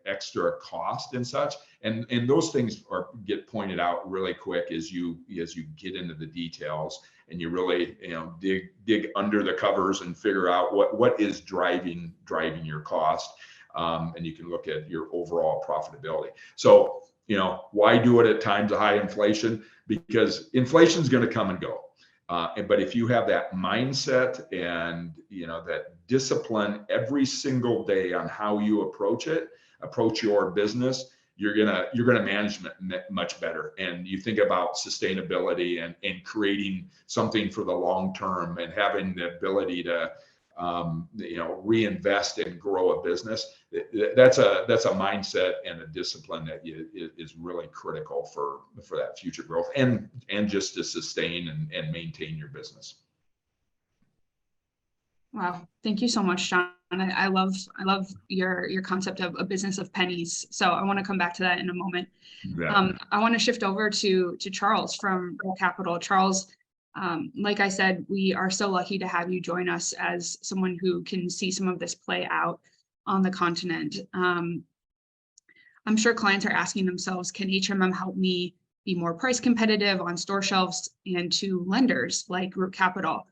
extra cost and such, and those things get pointed out really quick as you get into the details, and you really, you know, dig under the covers and figure out what is driving your cost. And you can look at your overall profitability. So, you know, why do it at times of high inflation? Because inflation is going to come and go. But if you have that mindset and, you know, that discipline every single day on how you approach your business, you're gonna manage it much better. And you think about sustainability and creating something for the long term, and having the ability to you know, reinvest and grow a business. That's a mindset and a discipline that is really critical for that future growth, and just to sustain and maintain your business. Wow, thank you so much, John. I love your concept of a business of pennies. So I want to come back to that in a moment. Yeah. I want to shift over to Charles from Root Capital. Charles, like I said, we are so lucky to have you join us as someone who can see some of this play out on the continent. I'm sure clients are asking themselves, can HMM help me be more price competitive on store shelves and to lenders like Root Capital?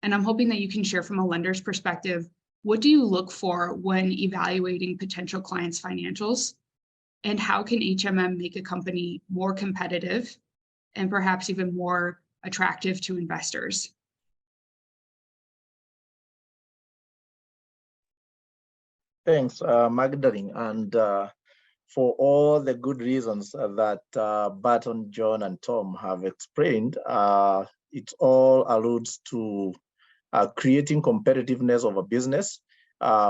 And I'm hoping that you can share from a lender's perspective, what do you look for when evaluating potential clients' financials? And how can HMM make a company more competitive and perhaps even more attractive to investors? Thanks, Magdalene. And for all the good reasons that Barton, John, and Tom have explained, it all alludes to creating competitiveness of a business,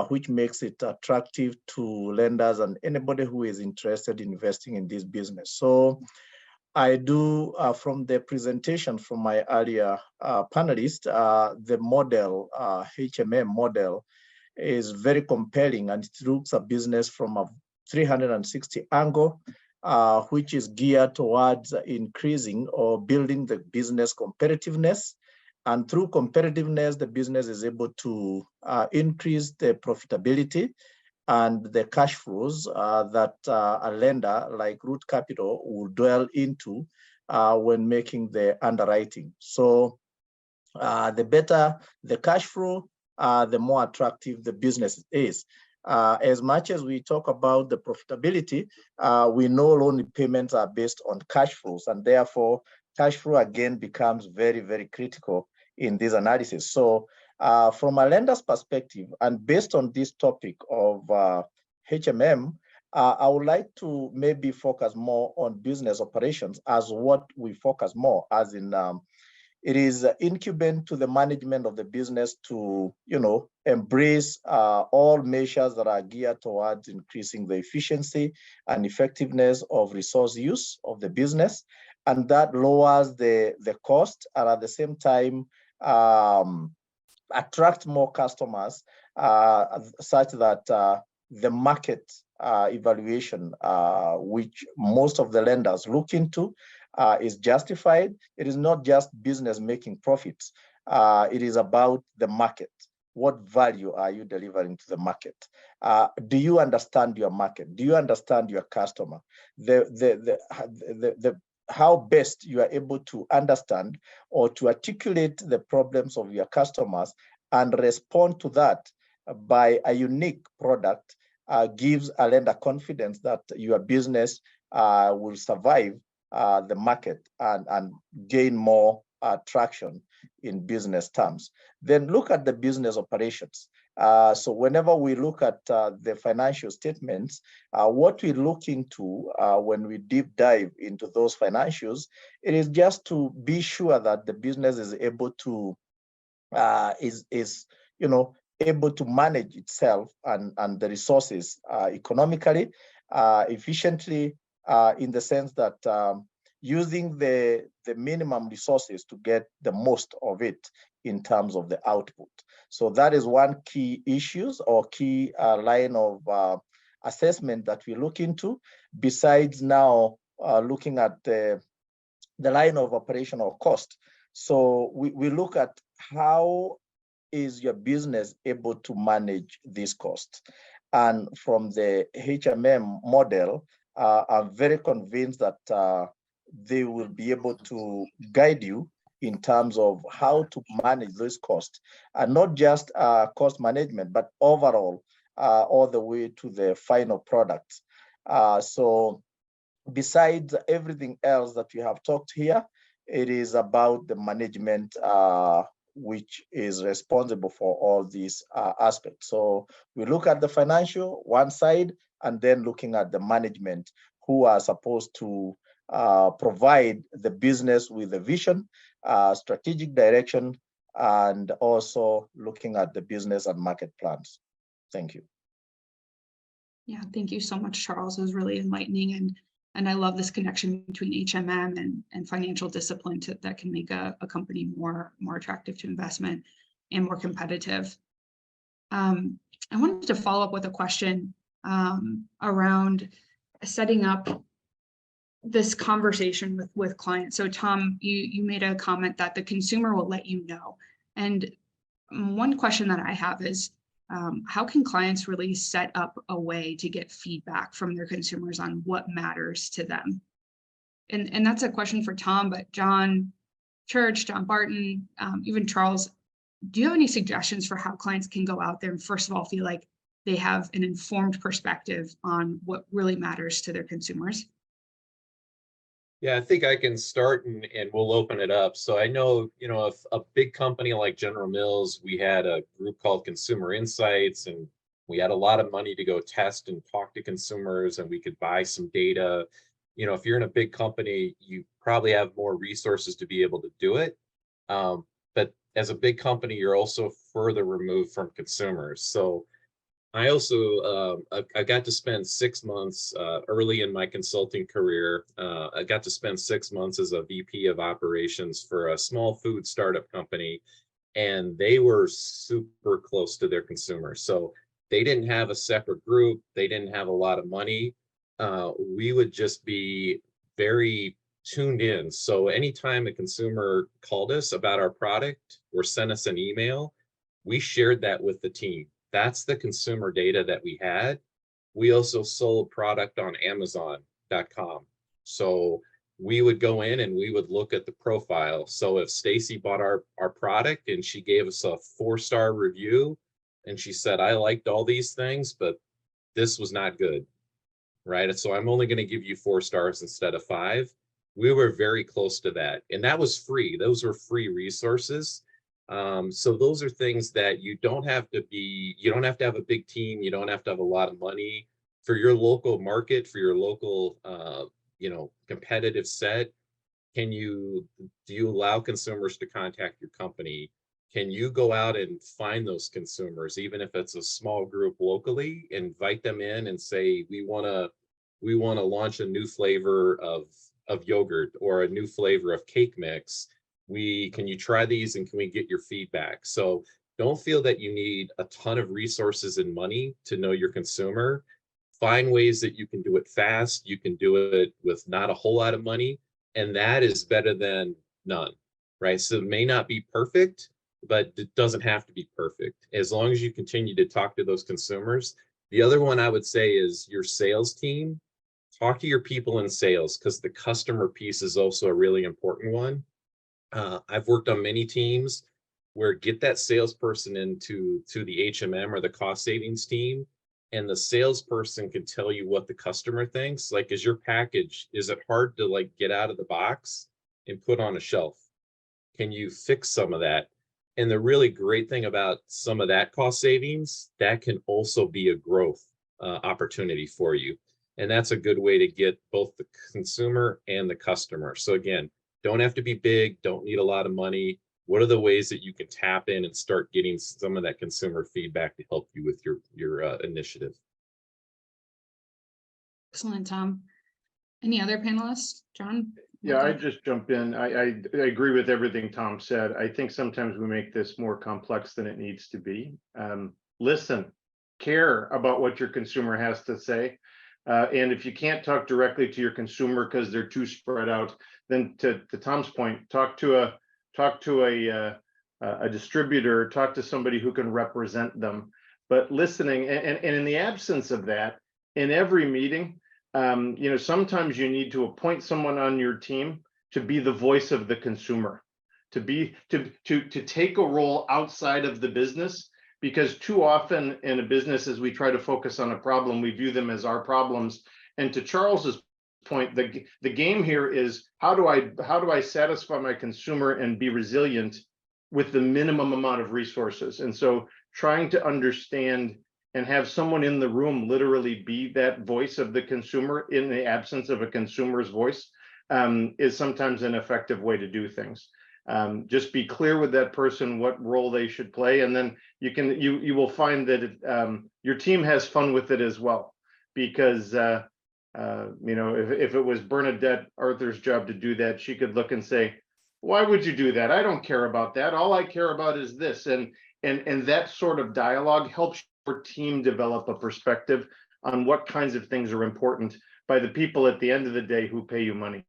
which makes it attractive to lenders and anybody who is interested in investing in this business. So I do, from the presentation from my earlier panelist, the model, HMM model, is very compelling, and it looks at business from a 360 angle, which is geared towards increasing or building the business competitiveness. And through competitiveness, the business is able to increase the profitability and the cash flows that a lender like Root Capital will dwell into when making the underwriting. So the better the cash flow, the more attractive the business is. As much as we talk about the profitability, we know loan payments are based on cash flows, and therefore cash flow again becomes very, very critical in this analysis. So from a lender's perspective, and based on this topic of HMM, I would like to maybe focus more on business operations as what we focus more, as in it is incumbent to the management of the business to, you know, embrace all measures that are geared towards increasing the efficiency and effectiveness of resource use of the business. And that lowers the cost, and at the same time, attract more customers such that the market evaluation, which most of the lenders look into, is justified. It is not just business making profits. It is about the market. What value are you delivering to the market? Do you understand your market? Do you understand your customer? How best you are able to understand or to articulate the problems of your customers and respond to that by a unique product gives a lender confidence that your business will survive the market and gain more traction in business terms. Then look at the business operations. So whenever we look at the financial statements, what we look into when we deep dive into those financials, it is just to be sure that the business is able to able to manage itself and the resources economically, efficiently, in the sense that using the minimum resources to get the most of it in terms of the output. So that is one key issues or key line of assessment that we look into, besides now looking at the line of operational cost. So we look at how is your business able to manage this cost. And from the HMM model, I'm very convinced that they will be able to guide you in terms of how to manage this cost, and not just cost management, but overall, all the way to the final product. So besides everything else that we have talked here, it is about the management which is responsible for all these aspects. So we look at the financial one side, and then looking at the management who are supposed to provide the business with a vision, strategic direction, and also looking at the business and market plans. Thank you. Yeah, thank you so much, Charles. It was really enlightening, and I love this connection between HMM and financial discipline that can make a company more attractive to investment and more competitive. I wanted to follow up with a question around setting up this conversation with clients. So Tom, you made a comment that the consumer will let you know. And one question that I have is, how can clients really set up a way to get feedback from their consumers on what matters to them? And that's a question for Tom, but John Church, John Barton, even Charles, do you have any suggestions for how clients can go out there and first of all feel like they have an informed perspective on what really matters to their consumers? Yeah, I think I can start and we'll open it up. So I know, if a big company like General Mills, we had a group called Consumer Insights, and we had a lot of money to go test and talk to consumers, and we could buy some data. If you're in a big company, you probably have more resources to be able to do it. But as a big company, you're also further removed from consumers. So I also, I got to spend 6 months early in my consulting career. I got to spend 6 months as a VP of operations for a small food startup company, and they were super close to their consumers. So they didn't have a separate group. They didn't have a lot of money. We would just be very tuned in. So anytime a consumer called us about our product or sent us an email, we shared that with the team. That's the consumer data that we had. We also sold product on Amazon.com. So we would go in and we would look at the profile. So if Stacy bought our product and she gave us a 4-star review and she said, I liked all these things, but this was not good, right? So I'm only going to give you 4 stars instead of 5. We were very close to that. And that was free. Those were free resources. So those are things that you don't have to have a big team. You don't have to have a lot of money for your local market, for your local, competitive set. Do you allow consumers to contact your company? Can you go out and find those consumers, even if it's a small group locally, invite them in and say, we want to launch a new flavor of yogurt or a new flavor of cake mix. Can you try these and can we get your feedback? So don't feel that you need a ton of resources and money to know your consumer. Find ways that you can do it fast. You can do it with not a whole lot of money, And that is better than none, right? So it may not be perfect, but it doesn't have to be perfect. As long as you continue to talk to those consumers. The other one I would say is your sales team. Talk to your people in sales, because the customer piece is also a really important one. I've worked on many teams where get that salesperson into the HMM or the cost savings team, and the salesperson can tell you what the customer thinks. Like, is your package, is it hard to like get out of the box and put on a shelf? Can you fix some of that? And the really great thing about some of that cost savings, that can also be a growth opportunity for you. And that's a good way to get both the consumer and the customer. So again, don't have to be big, don't need a lot of money. What are the ways that you can tap in and start getting some of that consumer feedback to help you with your initiative? Excellent, Tom. Any other panelists? John? Yeah, I just jump in. I agree with everything Tom said. I think sometimes we make this more complex than it needs to be. Listen, care about what your consumer has to say. And if you can't talk directly to your consumer because they're too spread out, then to Tom's point, talk to a distributor, talk to somebody who can represent them. But listening, and in the absence of that, in every meeting, sometimes you need to appoint someone on your team to be the voice of the consumer, to take a role outside of the business, because too often in a business, as we try to focus on a problem, we view them as our problems. And to Charles's point, the game here is how do I satisfy my consumer and be resilient with the minimum amount of resources? And so trying to understand and have someone in the room literally be that voice of the consumer in the absence of a consumer's voice is sometimes an effective way to do things. Just be clear with that person what role they should play, and then you will find that your team has fun with it as well. Because if it was Bernadette Arthur's job to do that, she could look and say, "Why would you do that? I don't care about that. All I care about is this." And that sort of dialogue helps your team develop a perspective on what kinds of things are important by the people at the end of the day who pay you money.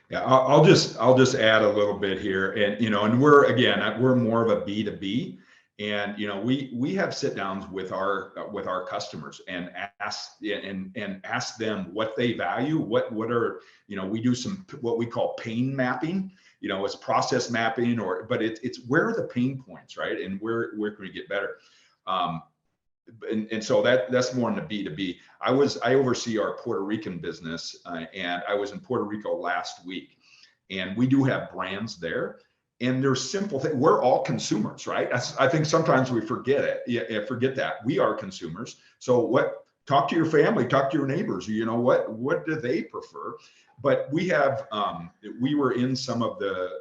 Yeah, I'll just add a little bit here, and we're more of a B2B, and we have sit downs with our customers and ask them what they value, what are we do some what we call pain mapping. It's process mapping, but it's where are the pain points, right? And where can we get better? And so that's more in the B2B. I oversee our Puerto Rican business, and I was in Puerto Rico last week, and we do have brands there, and there's simple things. We're all consumers, right? I think sometimes we forget it. Yeah, forget that we are consumers. So talk to your family, talk to your neighbors. What do they prefer? But we were in some of the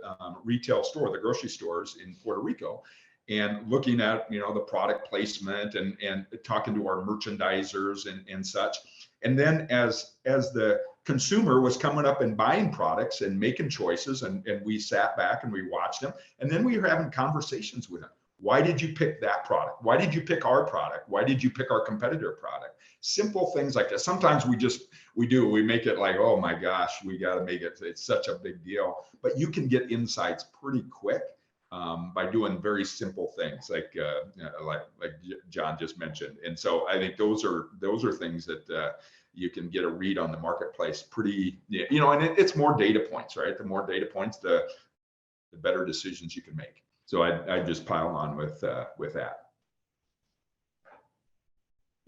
retail store, the grocery stores in Puerto Rico, and looking at the product placement and talking to our merchandisers and such. And then as the consumer was coming up and buying products and making choices, and we sat back and we watched them, and then we were having conversations with them. Why did you pick that product? Why did you pick our product? Why did you pick our competitor product? Simple things like that. Sometimes we make it like, oh my gosh, we got to make it, it's such a big deal. But you can get insights pretty quick by doing very simple things like John just mentioned. And so I think those are things that you can get a read on the marketplace pretty, and it's more data points, right? The more data points, the better decisions you can make. So I just pile on with that.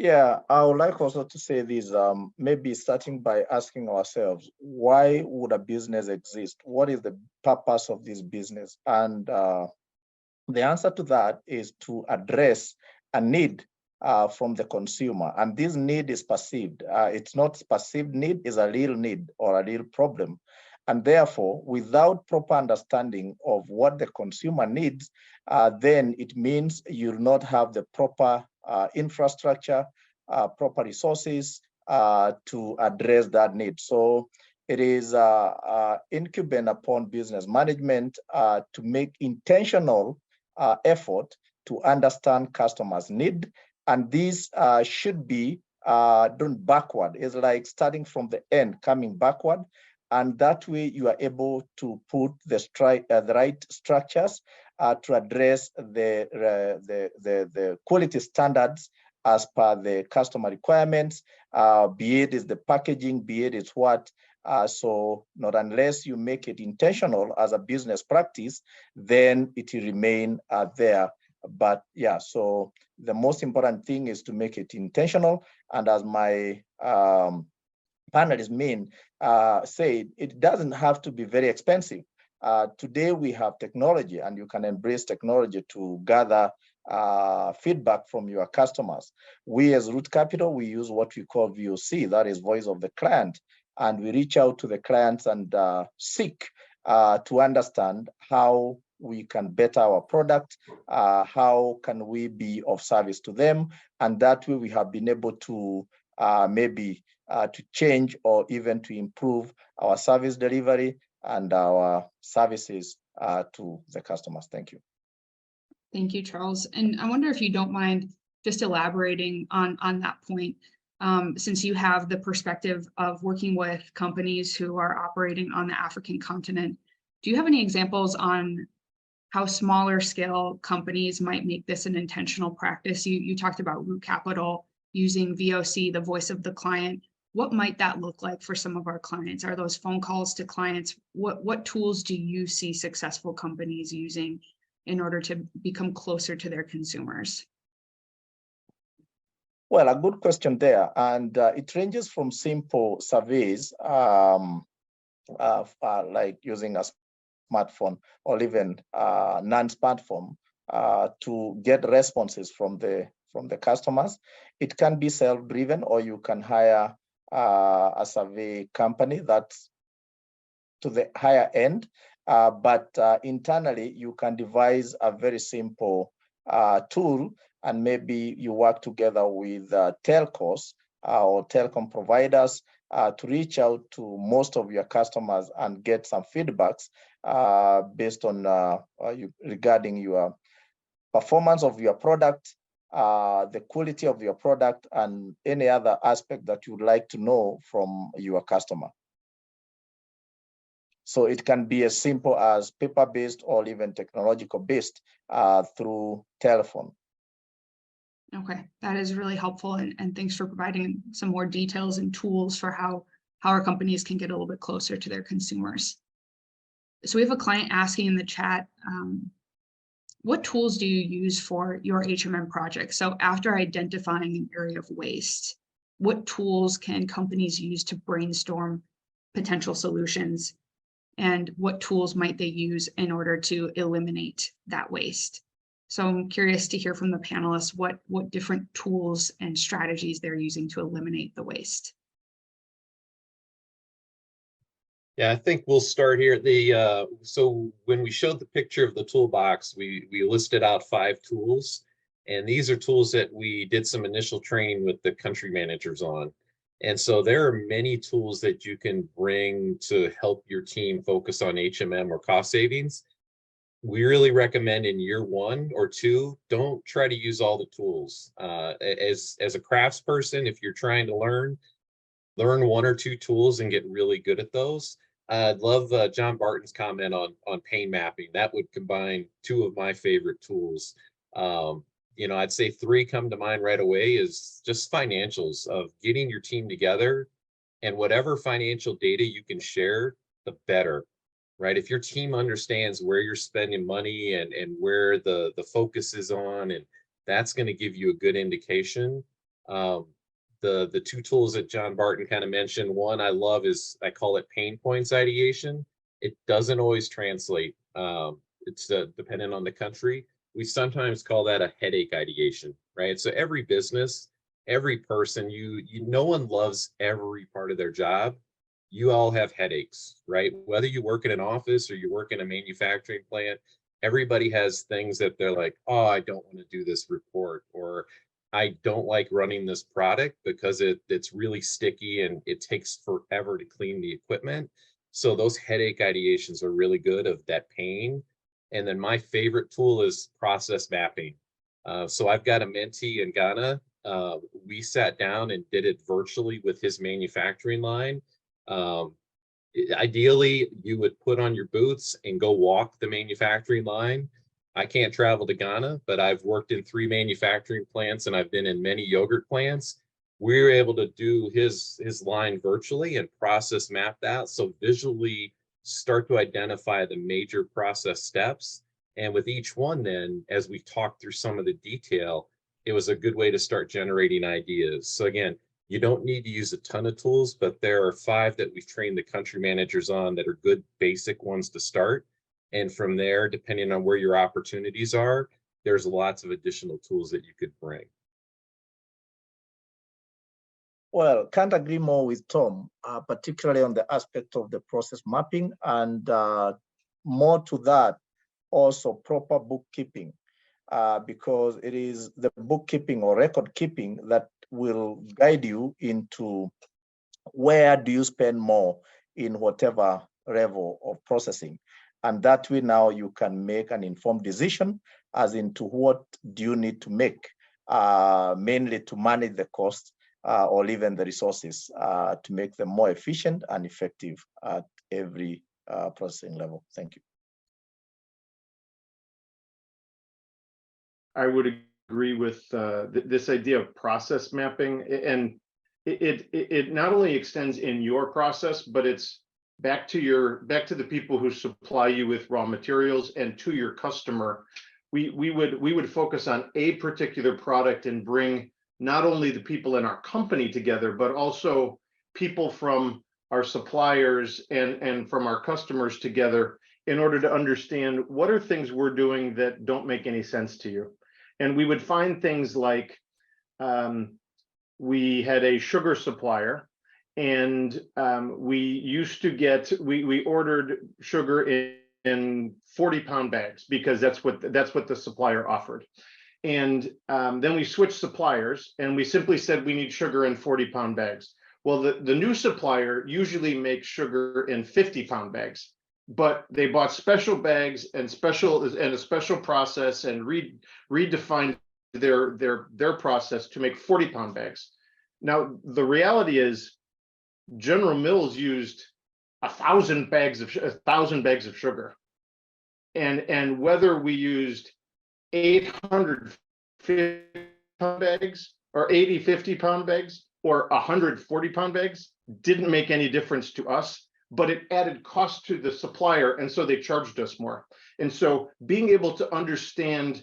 Yeah, I would like also to say this, maybe starting by asking ourselves, why would a business exist? What is the purpose of this business? And the answer to that is to address a need from the consumer. And this need is perceived. It's not perceived need, it's a real need or a real problem. And therefore, without proper understanding of what the consumer needs, then it means you'll not have the proper infrastructure, proper resources to address that need. So it is incumbent upon business management to make intentional effort to understand customers' need. And these should be done backward. It's like starting from the end, coming backward. And that way you are able to put the right structures to address the quality standards as per the customer requirements, be it is the packaging, be it is what. So not unless you make it intentional as a business practice, then it will remain there. But yeah, so the most important thing is to make it intentional. And as my panelists said, it doesn't have to be very expensive. Today we have technology, and you can embrace technology to gather feedback from your customers. We as Root Capital, we use what we call VOC, that is voice of the client. And we reach out to the clients and seek to understand how we can better our product, how can we be of service to them. And that way we have been able to maybe to change or even to improve our service delivery and our services to the customers. Thank you. Thank you, Charles. And I wonder if you don't mind just elaborating on that point, since you have the perspective of working with companies who are operating on the African continent. Do you have any examples on how smaller scale companies might make this an intentional practice? You talked about Root Capital using VOC, the voice of the client. What might that look like for some of our clients? Are those phone calls to clients? What tools do you see successful companies using in order to become closer to their consumers? Well, a good question there. And it ranges from simple surveys, like using a smartphone or even non-smartphone to get responses from the customers. It can be self-driven, or you can hire a survey company that's to the higher end. But internally, you can devise a very simple tool, and maybe you work together with telcos or telecom providers to reach out to most of your customers and get some feedbacks based on regarding your performance of your product, the quality of your product, and any other aspect that you'd like to know from your customer. So it can be as simple as paper-based or even technological-based through telephone. Okay, that is really helpful. And thanks for providing some more details and tools for how our companies can get a little bit closer to their consumers. So we have a client asking in the chat, what tools do you use for your HMM project? So after identifying an area of waste, what tools can companies use to brainstorm potential solutions? And what tools might they use in order to eliminate that waste? So I'm curious to hear from the panelists what different tools and strategies they're using to eliminate the waste. Yeah, I think we'll start here. So when we showed the picture of the toolbox, we listed out 5 tools, and these are tools that we did some initial training with the country managers on. And so there are many tools that you can bring to help your team focus on HMM or cost savings. We really recommend in year 1 or 2, don't try to use all the tools. As a craftsperson, if you're trying to learn 1 or 2 tools and get really good at those. I'd love John Barton's comment on pain mapping. That would combine 2 of my favorite tools. I'd say 3 come to mind right away is just financials, of getting your team together, and whatever financial data you can share, the better, right? If your team understands where you're spending money and where the focus is on, and that's going to give you a good indication. The 2 tools that John Barton kind of mentioned, one I love is, I call it pain points ideation. It doesn't always translate. It's dependent on the country. We sometimes call that a headache ideation, right? So every business, every person, no one loves every part of their job. You all have headaches, right? Whether you work in an office or you work in a manufacturing plant, everybody has things that they're like, oh, I don't want to do this report, or I don't like running this product because it's really sticky and it takes forever to clean the equipment. So those headache ideations are really good, of that pain. And then my favorite tool is process mapping. So I've got a mentee in Ghana We sat down and did it virtually with his manufacturing line. Ideally, you would put on your boots and go walk the manufacturing line. I can't travel to Ghana, but I've worked in 3 manufacturing plants and I've been in many yogurt plants. We were able to do his line virtually and process map that. So visually start to identify the major process steps. And with each one, then, as we talked through some of the detail, it was a good way to start generating ideas. So again, you don't need to use a ton of tools, but there are 5 that we've trained the country managers on that are good basic ones to start. And from there, depending on where your opportunities are, there's lots of additional tools that you could bring. Well, can't agree more with Tom, particularly on the aspect of the process mapping, and more to that, also proper bookkeeping, because it is the bookkeeping or record keeping that will guide you into where do you spend more in whatever level of processing. And that way now you can make an informed decision as into what do you need to make, mainly to manage the cost or even the resources to make them more efficient and effective at every processing level. Thank you. I would agree with this idea of process mapping, and it not only extends in your process, but it's back to the people who supply you with raw materials and to your customer. We would focus on a particular product and bring not only the people in our company together, but also people from our suppliers and from our customers together in order to understand what are things we're doing that don't make any sense to you. And we would find things like we had a sugar supplier, and we ordered sugar in 40-pound bags because that's what the supplier offered. And then we switched suppliers and we simply said we need sugar in 40-pound bags. Well, the new supplier usually makes sugar in 50-pound bags, but they bought special bags and a special process and redefined their process to make 40-pound bags. Now, the reality is General Mills used 1,000 bags of sugar, and whether we used 850-pound bags or 50-pound bags or 140-pound bags didn't make any difference to us, but it added cost to the supplier, and so they charged us more. And so being able to understand,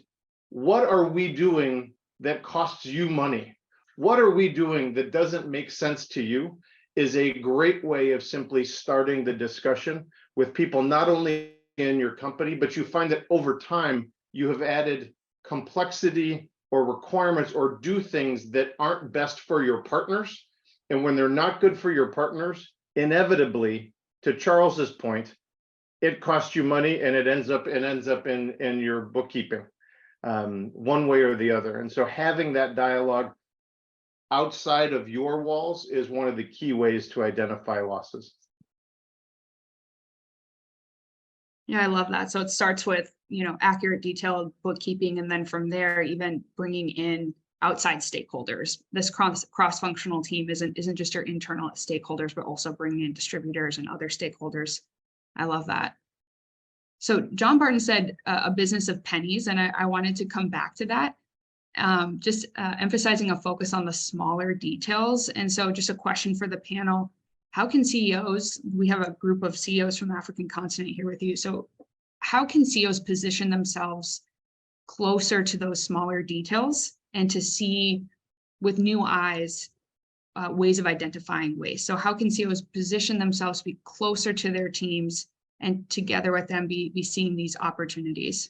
what are we doing that costs you money? What are we doing that doesn't make sense to you is a great way of simply starting the discussion with people, not only in your company, but you find that over time you have added complexity or requirements or do things that aren't best for your partners. And when they're not good for your partners, inevitably, to Charles's point, it costs you money and it ends up in your bookkeeping, one way or the other. And so having that dialogue outside of your walls is one of the key ways to identify losses. Yeah, I love that. So it starts with, accurate, detailed bookkeeping, and then from there, even bringing in outside stakeholders. This cross-functional team isn't just your internal stakeholders, but also bringing in distributors and other stakeholders. I love that. So John Barton said a business of pennies, and I wanted to come back to that. Just emphasizing a focus on the smaller details. And so just a question for the panel: how can CEOs, we have a group of CEOs from the African continent here with you, so how can CEOs position themselves closer to those smaller details and to see with new eyes ways of identifying waste? So how can CEOs position themselves to be closer to their teams and together with them be seeing these opportunities?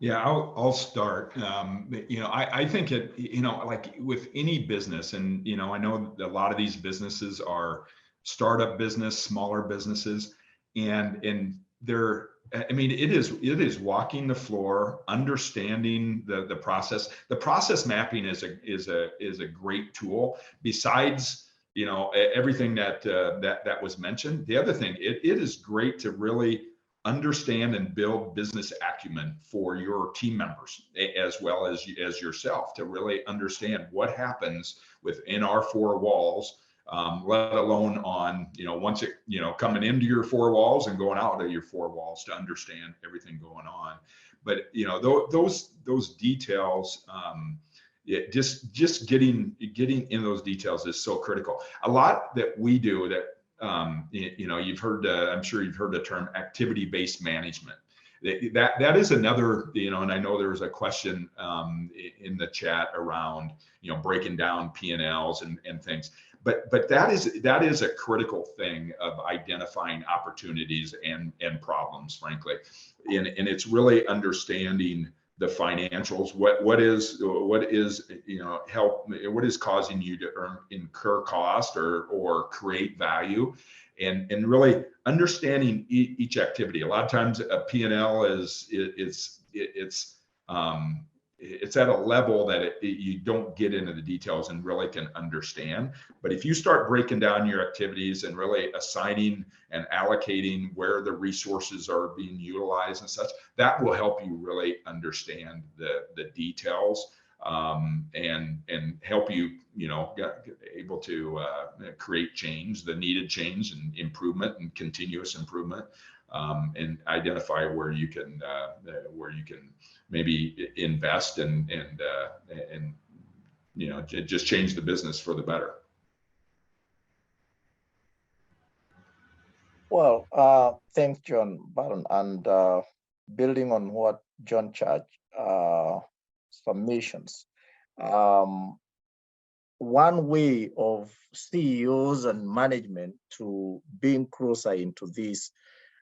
Yeah, I'll start. I think like with any business, and I know a lot of these businesses are startup business, smaller businesses, and they're, it is walking the floor, understanding the process. The process mapping is a great tool. Besides, everything that was mentioned. The other thing, it is great to really understand and build business acumen for your team members, as well as yourself, to really understand what happens within our four walls, let alone on, once it, coming into your four walls and going out of your four walls, to understand everything going on. But, those details, just getting in those details is so critical. A lot that we do that, you've heard, I'm sure you've heard the term activity-based management. That is another, and I know there was a question in the chat around, breaking down P&Ls and things. But that is a critical thing of identifying opportunities and problems, frankly. And it's really understanding the financials, what is causing you to incur cost or create value, and really understanding each activity. A lot of times a P&L it's at a level that you don't get into the details and really can understand. But if you start breaking down your activities and really assigning and allocating where the resources are being utilized and such, that will help you really understand the details, and help you, get able to create change, the needed change and improvement and continuous improvement, and identify where you can maybe invest and just change the business for the better. Well, thanks, John Baron. And building on what John Church submissions, one way of CEOs and management to being closer into this,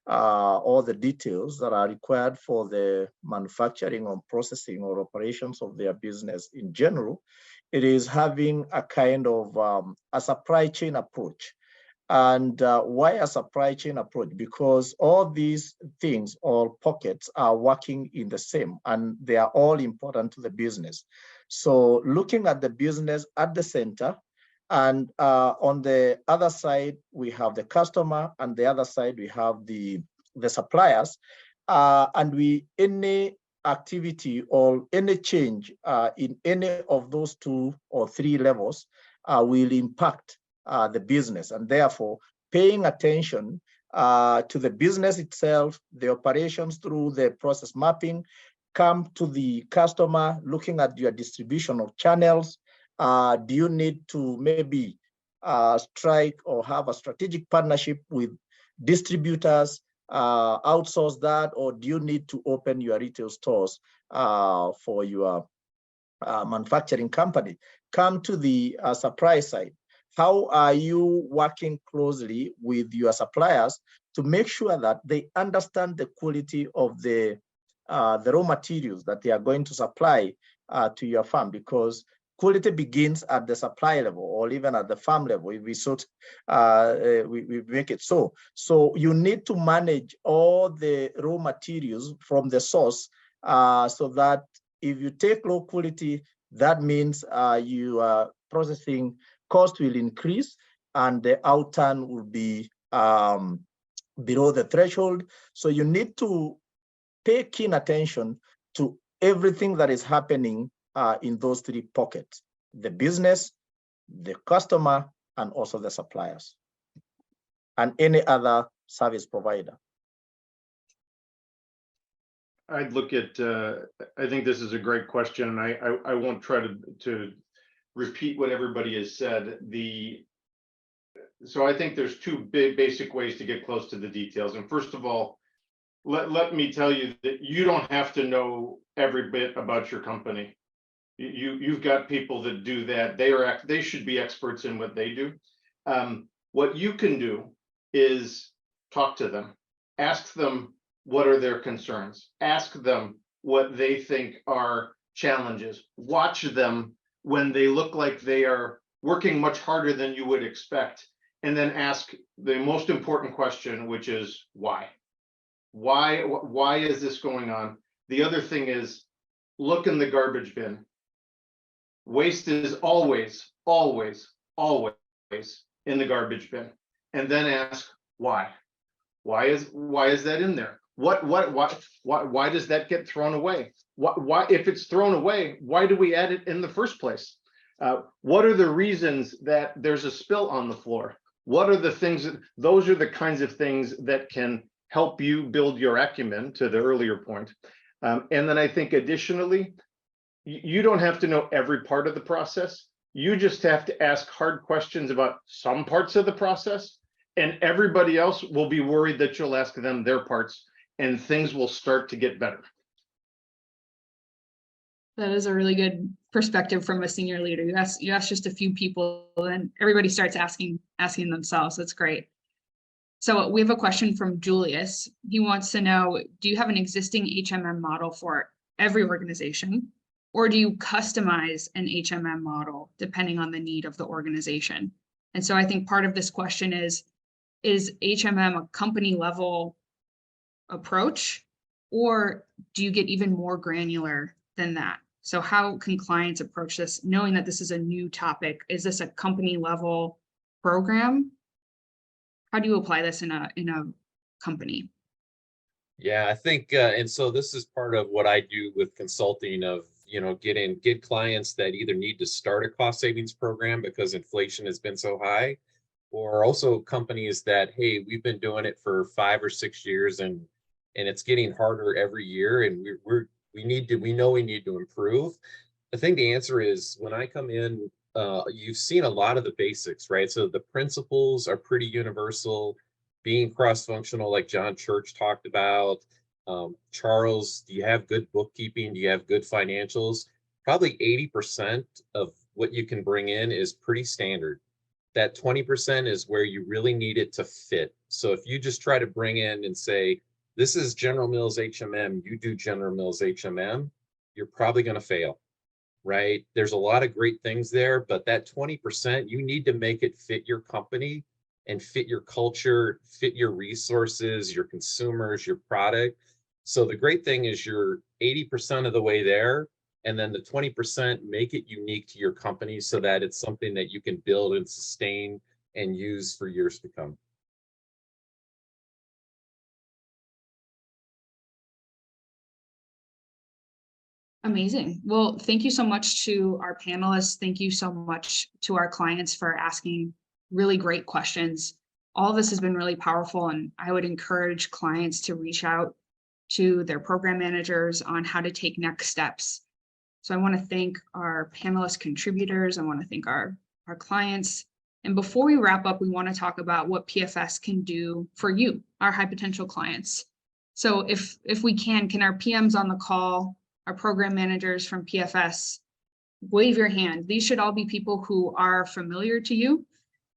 all the details that are required for the manufacturing or processing or operations of their business in general, it is having a kind of a supply chain approach. And why a supply chain approach? Because all these things, all pockets are working in the same, and they are all important to the business. So looking at the business at the center, and on the other side, we have the customer, and the other side, we have the suppliers. And any activity or any change in any of those 2 or 3 levels will impact the business. And therefore, paying attention to the business itself, the operations through the process mapping, come to the customer, looking at your distribution of channels. Do you need to maybe strike or have a strategic partnership with distributors, outsource that, or do you need to open your retail stores for your manufacturing company? Come to the supply side. How are you working closely with your suppliers to make sure that they understand the quality of the raw materials that they are going to supply to your farm? Because quality begins at the supply level, or even at the farm level. If we make it so. So you need to manage all the raw materials from the source, so that if you take low quality, that means your processing cost will increase and the outturn will be below the threshold. So you need to pay keen attention to everything that is happening in those 3 pockets: the business, the customer, and also the suppliers, and any other service provider. I'd look at, I think this is a great question, and I won't try to repeat what everybody has said. So I think there's 2 basic ways to get close to the details. And first of all, let me tell you that you don't have to know every bit about your company. You've got people that do that. They should be experts in what they do. What you can do is talk to them, ask them what are their concerns, ask them what they think are challenges, watch them when they look like they are working much harder than you would expect, and then ask the most important question, which is why? Why is this going on? The other thing is, look in the garbage bin. Waste is always, always, always in the garbage bin. And then ask why. Why is that in there? Why does that get thrown away? Why, if it's thrown away, why do we add it in the first place? What are the reasons that there's a spill on the floor? What are the things those are the kinds of things that can help you build your acumen, to the earlier point. And then I think additionally, you don't have to know every part of the process. You just have to ask hard questions about some parts of the process, and everybody else will be worried that you'll ask them their parts, and things will start to get better. That is a really good perspective from a senior leader. You ask just a few people, and everybody starts asking themselves. That's great. So we have a question from Julius. He wants to know, do you have an existing HMM model for every organization, or do you customize an HMM model depending on the need of the organization? And so I think part of this question is HMM a company level approach, or do you get even more granular than that? So how can clients approach this, knowing that this is a new topic? Is this a company level program? How do you apply this in a company? Yeah, I think, and so this is part of what I do with consulting of, get clients that either need to start a cost savings program because inflation has been so high, or also companies that, hey, we've been doing it for 5 or 6 years and it's getting harder every year, and we know we need to improve. I think the answer is, when I come in, you've seen a lot of the basics, right? So the principles are pretty universal, being cross-functional, like John Church talked about. Charles, do you have good bookkeeping? Do you have good financials? Probably 80% of what you can bring in is pretty standard. That 20% is where you really need it to fit. So if you just try to bring in and say, this is General Mills HMM, you do General Mills HMM, you're probably going to fail, right? There's a lot of great things there, but that 20%, you need to make it fit your company and fit your culture, fit your resources, your consumers, your product. So the great thing is you're 80% of the way there, and then the 20% make it unique to your company so that it's something that you can build and sustain and use for years to come. Amazing. Well, thank you so much to our panelists. Thank you so much to our clients for asking really great questions. All of this has been really powerful, and I would encourage clients to reach out to their program managers on how to take next steps. So I want to thank our panelist contributors. I want to thank our clients. And before we wrap up, we want to talk about what PFS can do for you, our high potential clients. So if we can our PMs on the call, our program managers from PFS, wave your hand. These should all be people who are familiar to you.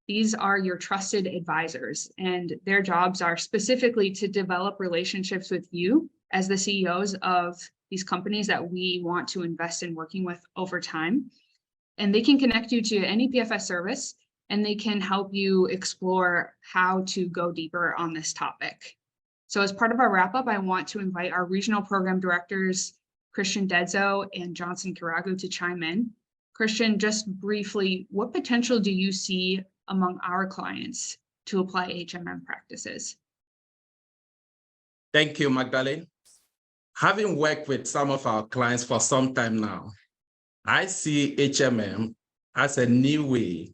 These are your trusted advisors, and their jobs are specifically to develop relationships with you as the CEOs of these companies that we want to invest in working with over time. And they can connect you to any PFS service, and they can help you explore how to go deeper on this topic. So as part of our wrap up, I want to invite our regional program directors, Christian Dedzo and Johnson Kiragu, to chime in. Christian, just briefly, what potential do you see among our clients to apply HMM practices? Thank you, Magdalene. Having worked with some of our clients for some time now, I see HMM as a new way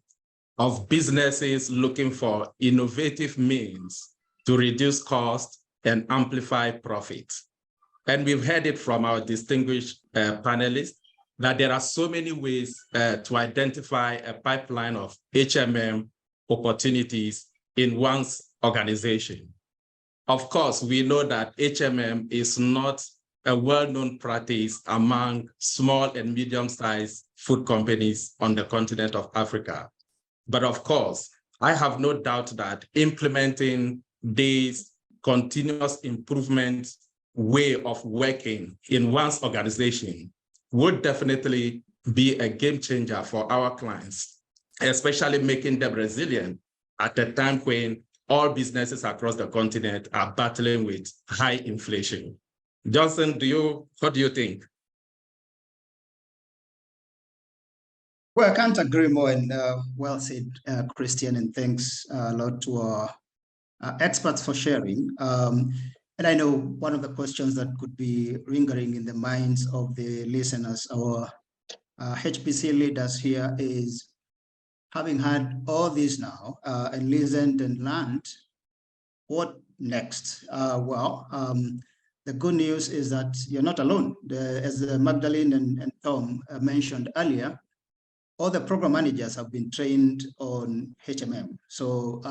of businesses looking for innovative means to reduce costs and amplify profits. And we've heard it from our distinguished panelists that there are so many ways to identify a pipeline of HMM opportunities in one's organization. Of course, we know that HMM is not a well-known practice among small and medium-sized food companies on the continent of Africa. But of course, I have no doubt that implementing this continuous improvement way of working in one's organization would definitely be a game changer for our clients, especially making them resilient at a time when all businesses across the continent are battling with high inflation. Johnson, what do you think? Well, I can't agree more, and well said, Christian, and thanks a lot to our experts for sharing. And I know one of the questions that could be lingering in the minds of the listeners, our HPC leaders here is, having had all this now and listened and learned, what next? The good news is that you're not alone. As Magdalene and Tom mentioned earlier, all the program managers have been trained on HMM. So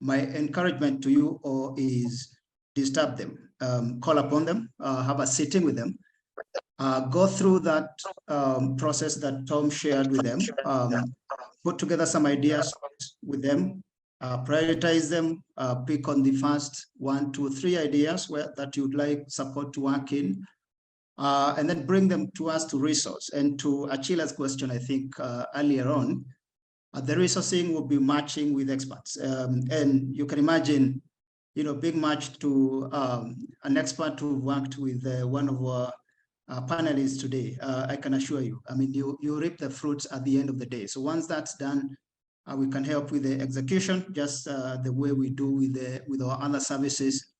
my encouragement to you all is disturb them, call upon them, have a sitting with them, go through that process that Tom shared with them, put together some ideas with them, prioritize them, pick on the first 1, 2, 3 ideas that you'd like support to work in, and then bring them to us to resource. And to Achila's question, I think earlier on, the resourcing will be matching with experts. And you can imagine, big match to an expert who worked with one of our panelists today. I can assure you, I mean, you reap the fruits at the end of the day. So once that's done, we can help with the execution, just the way we do with our other services.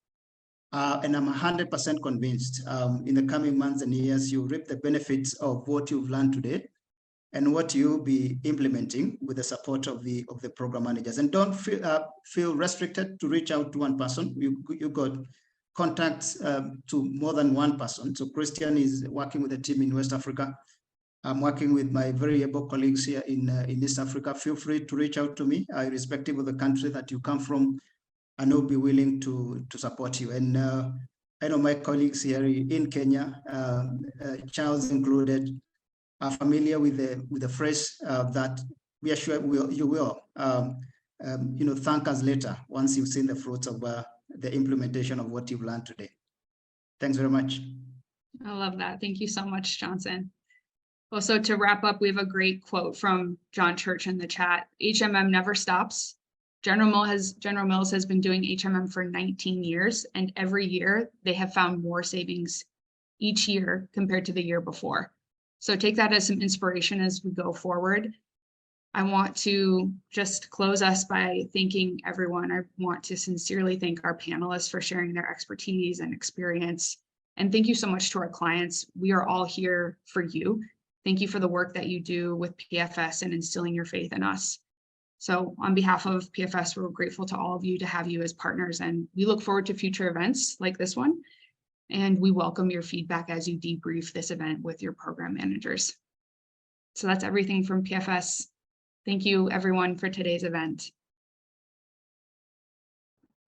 And I'm 100% convinced in the coming months and years, you reap the benefits of what you've learned today and what you'll be implementing with the support of the program managers. And don't feel restricted to reach out to one person. You got contacts to more than one person. So Christian is working with a team in West Africa. I'm working with my very able colleagues here in East Africa. Feel free to reach out to me, irrespective of the country that you come from, and I'll be willing to support you. And I know my colleagues here in Kenya, Charles included, are familiar with the phrase that we are sure you will thank us later once you've seen the fruits of the implementation of what you've learned today. Thanks very much. I love that. Thank you so much, Johnson. Also, to wrap up, we have a great quote from John Church in the chat. HMM never stops. General Mills has been doing HMM for 19 years, and every year they have found more savings each year compared to the year before. So take that as some inspiration as we go forward. I want to just close us by thanking everyone. I want to sincerely thank our panelists for sharing their expertise and experience. And thank you so much to our clients. We are all here for you. Thank you for the work that you do with PFS and instilling your faith in us. So on behalf of PFS, we're grateful to all of you to have you as partners, and we look forward to future events like this one. And we welcome your feedback as you debrief this event with your program managers. So that's everything from PFS. Thank you everyone for today's event.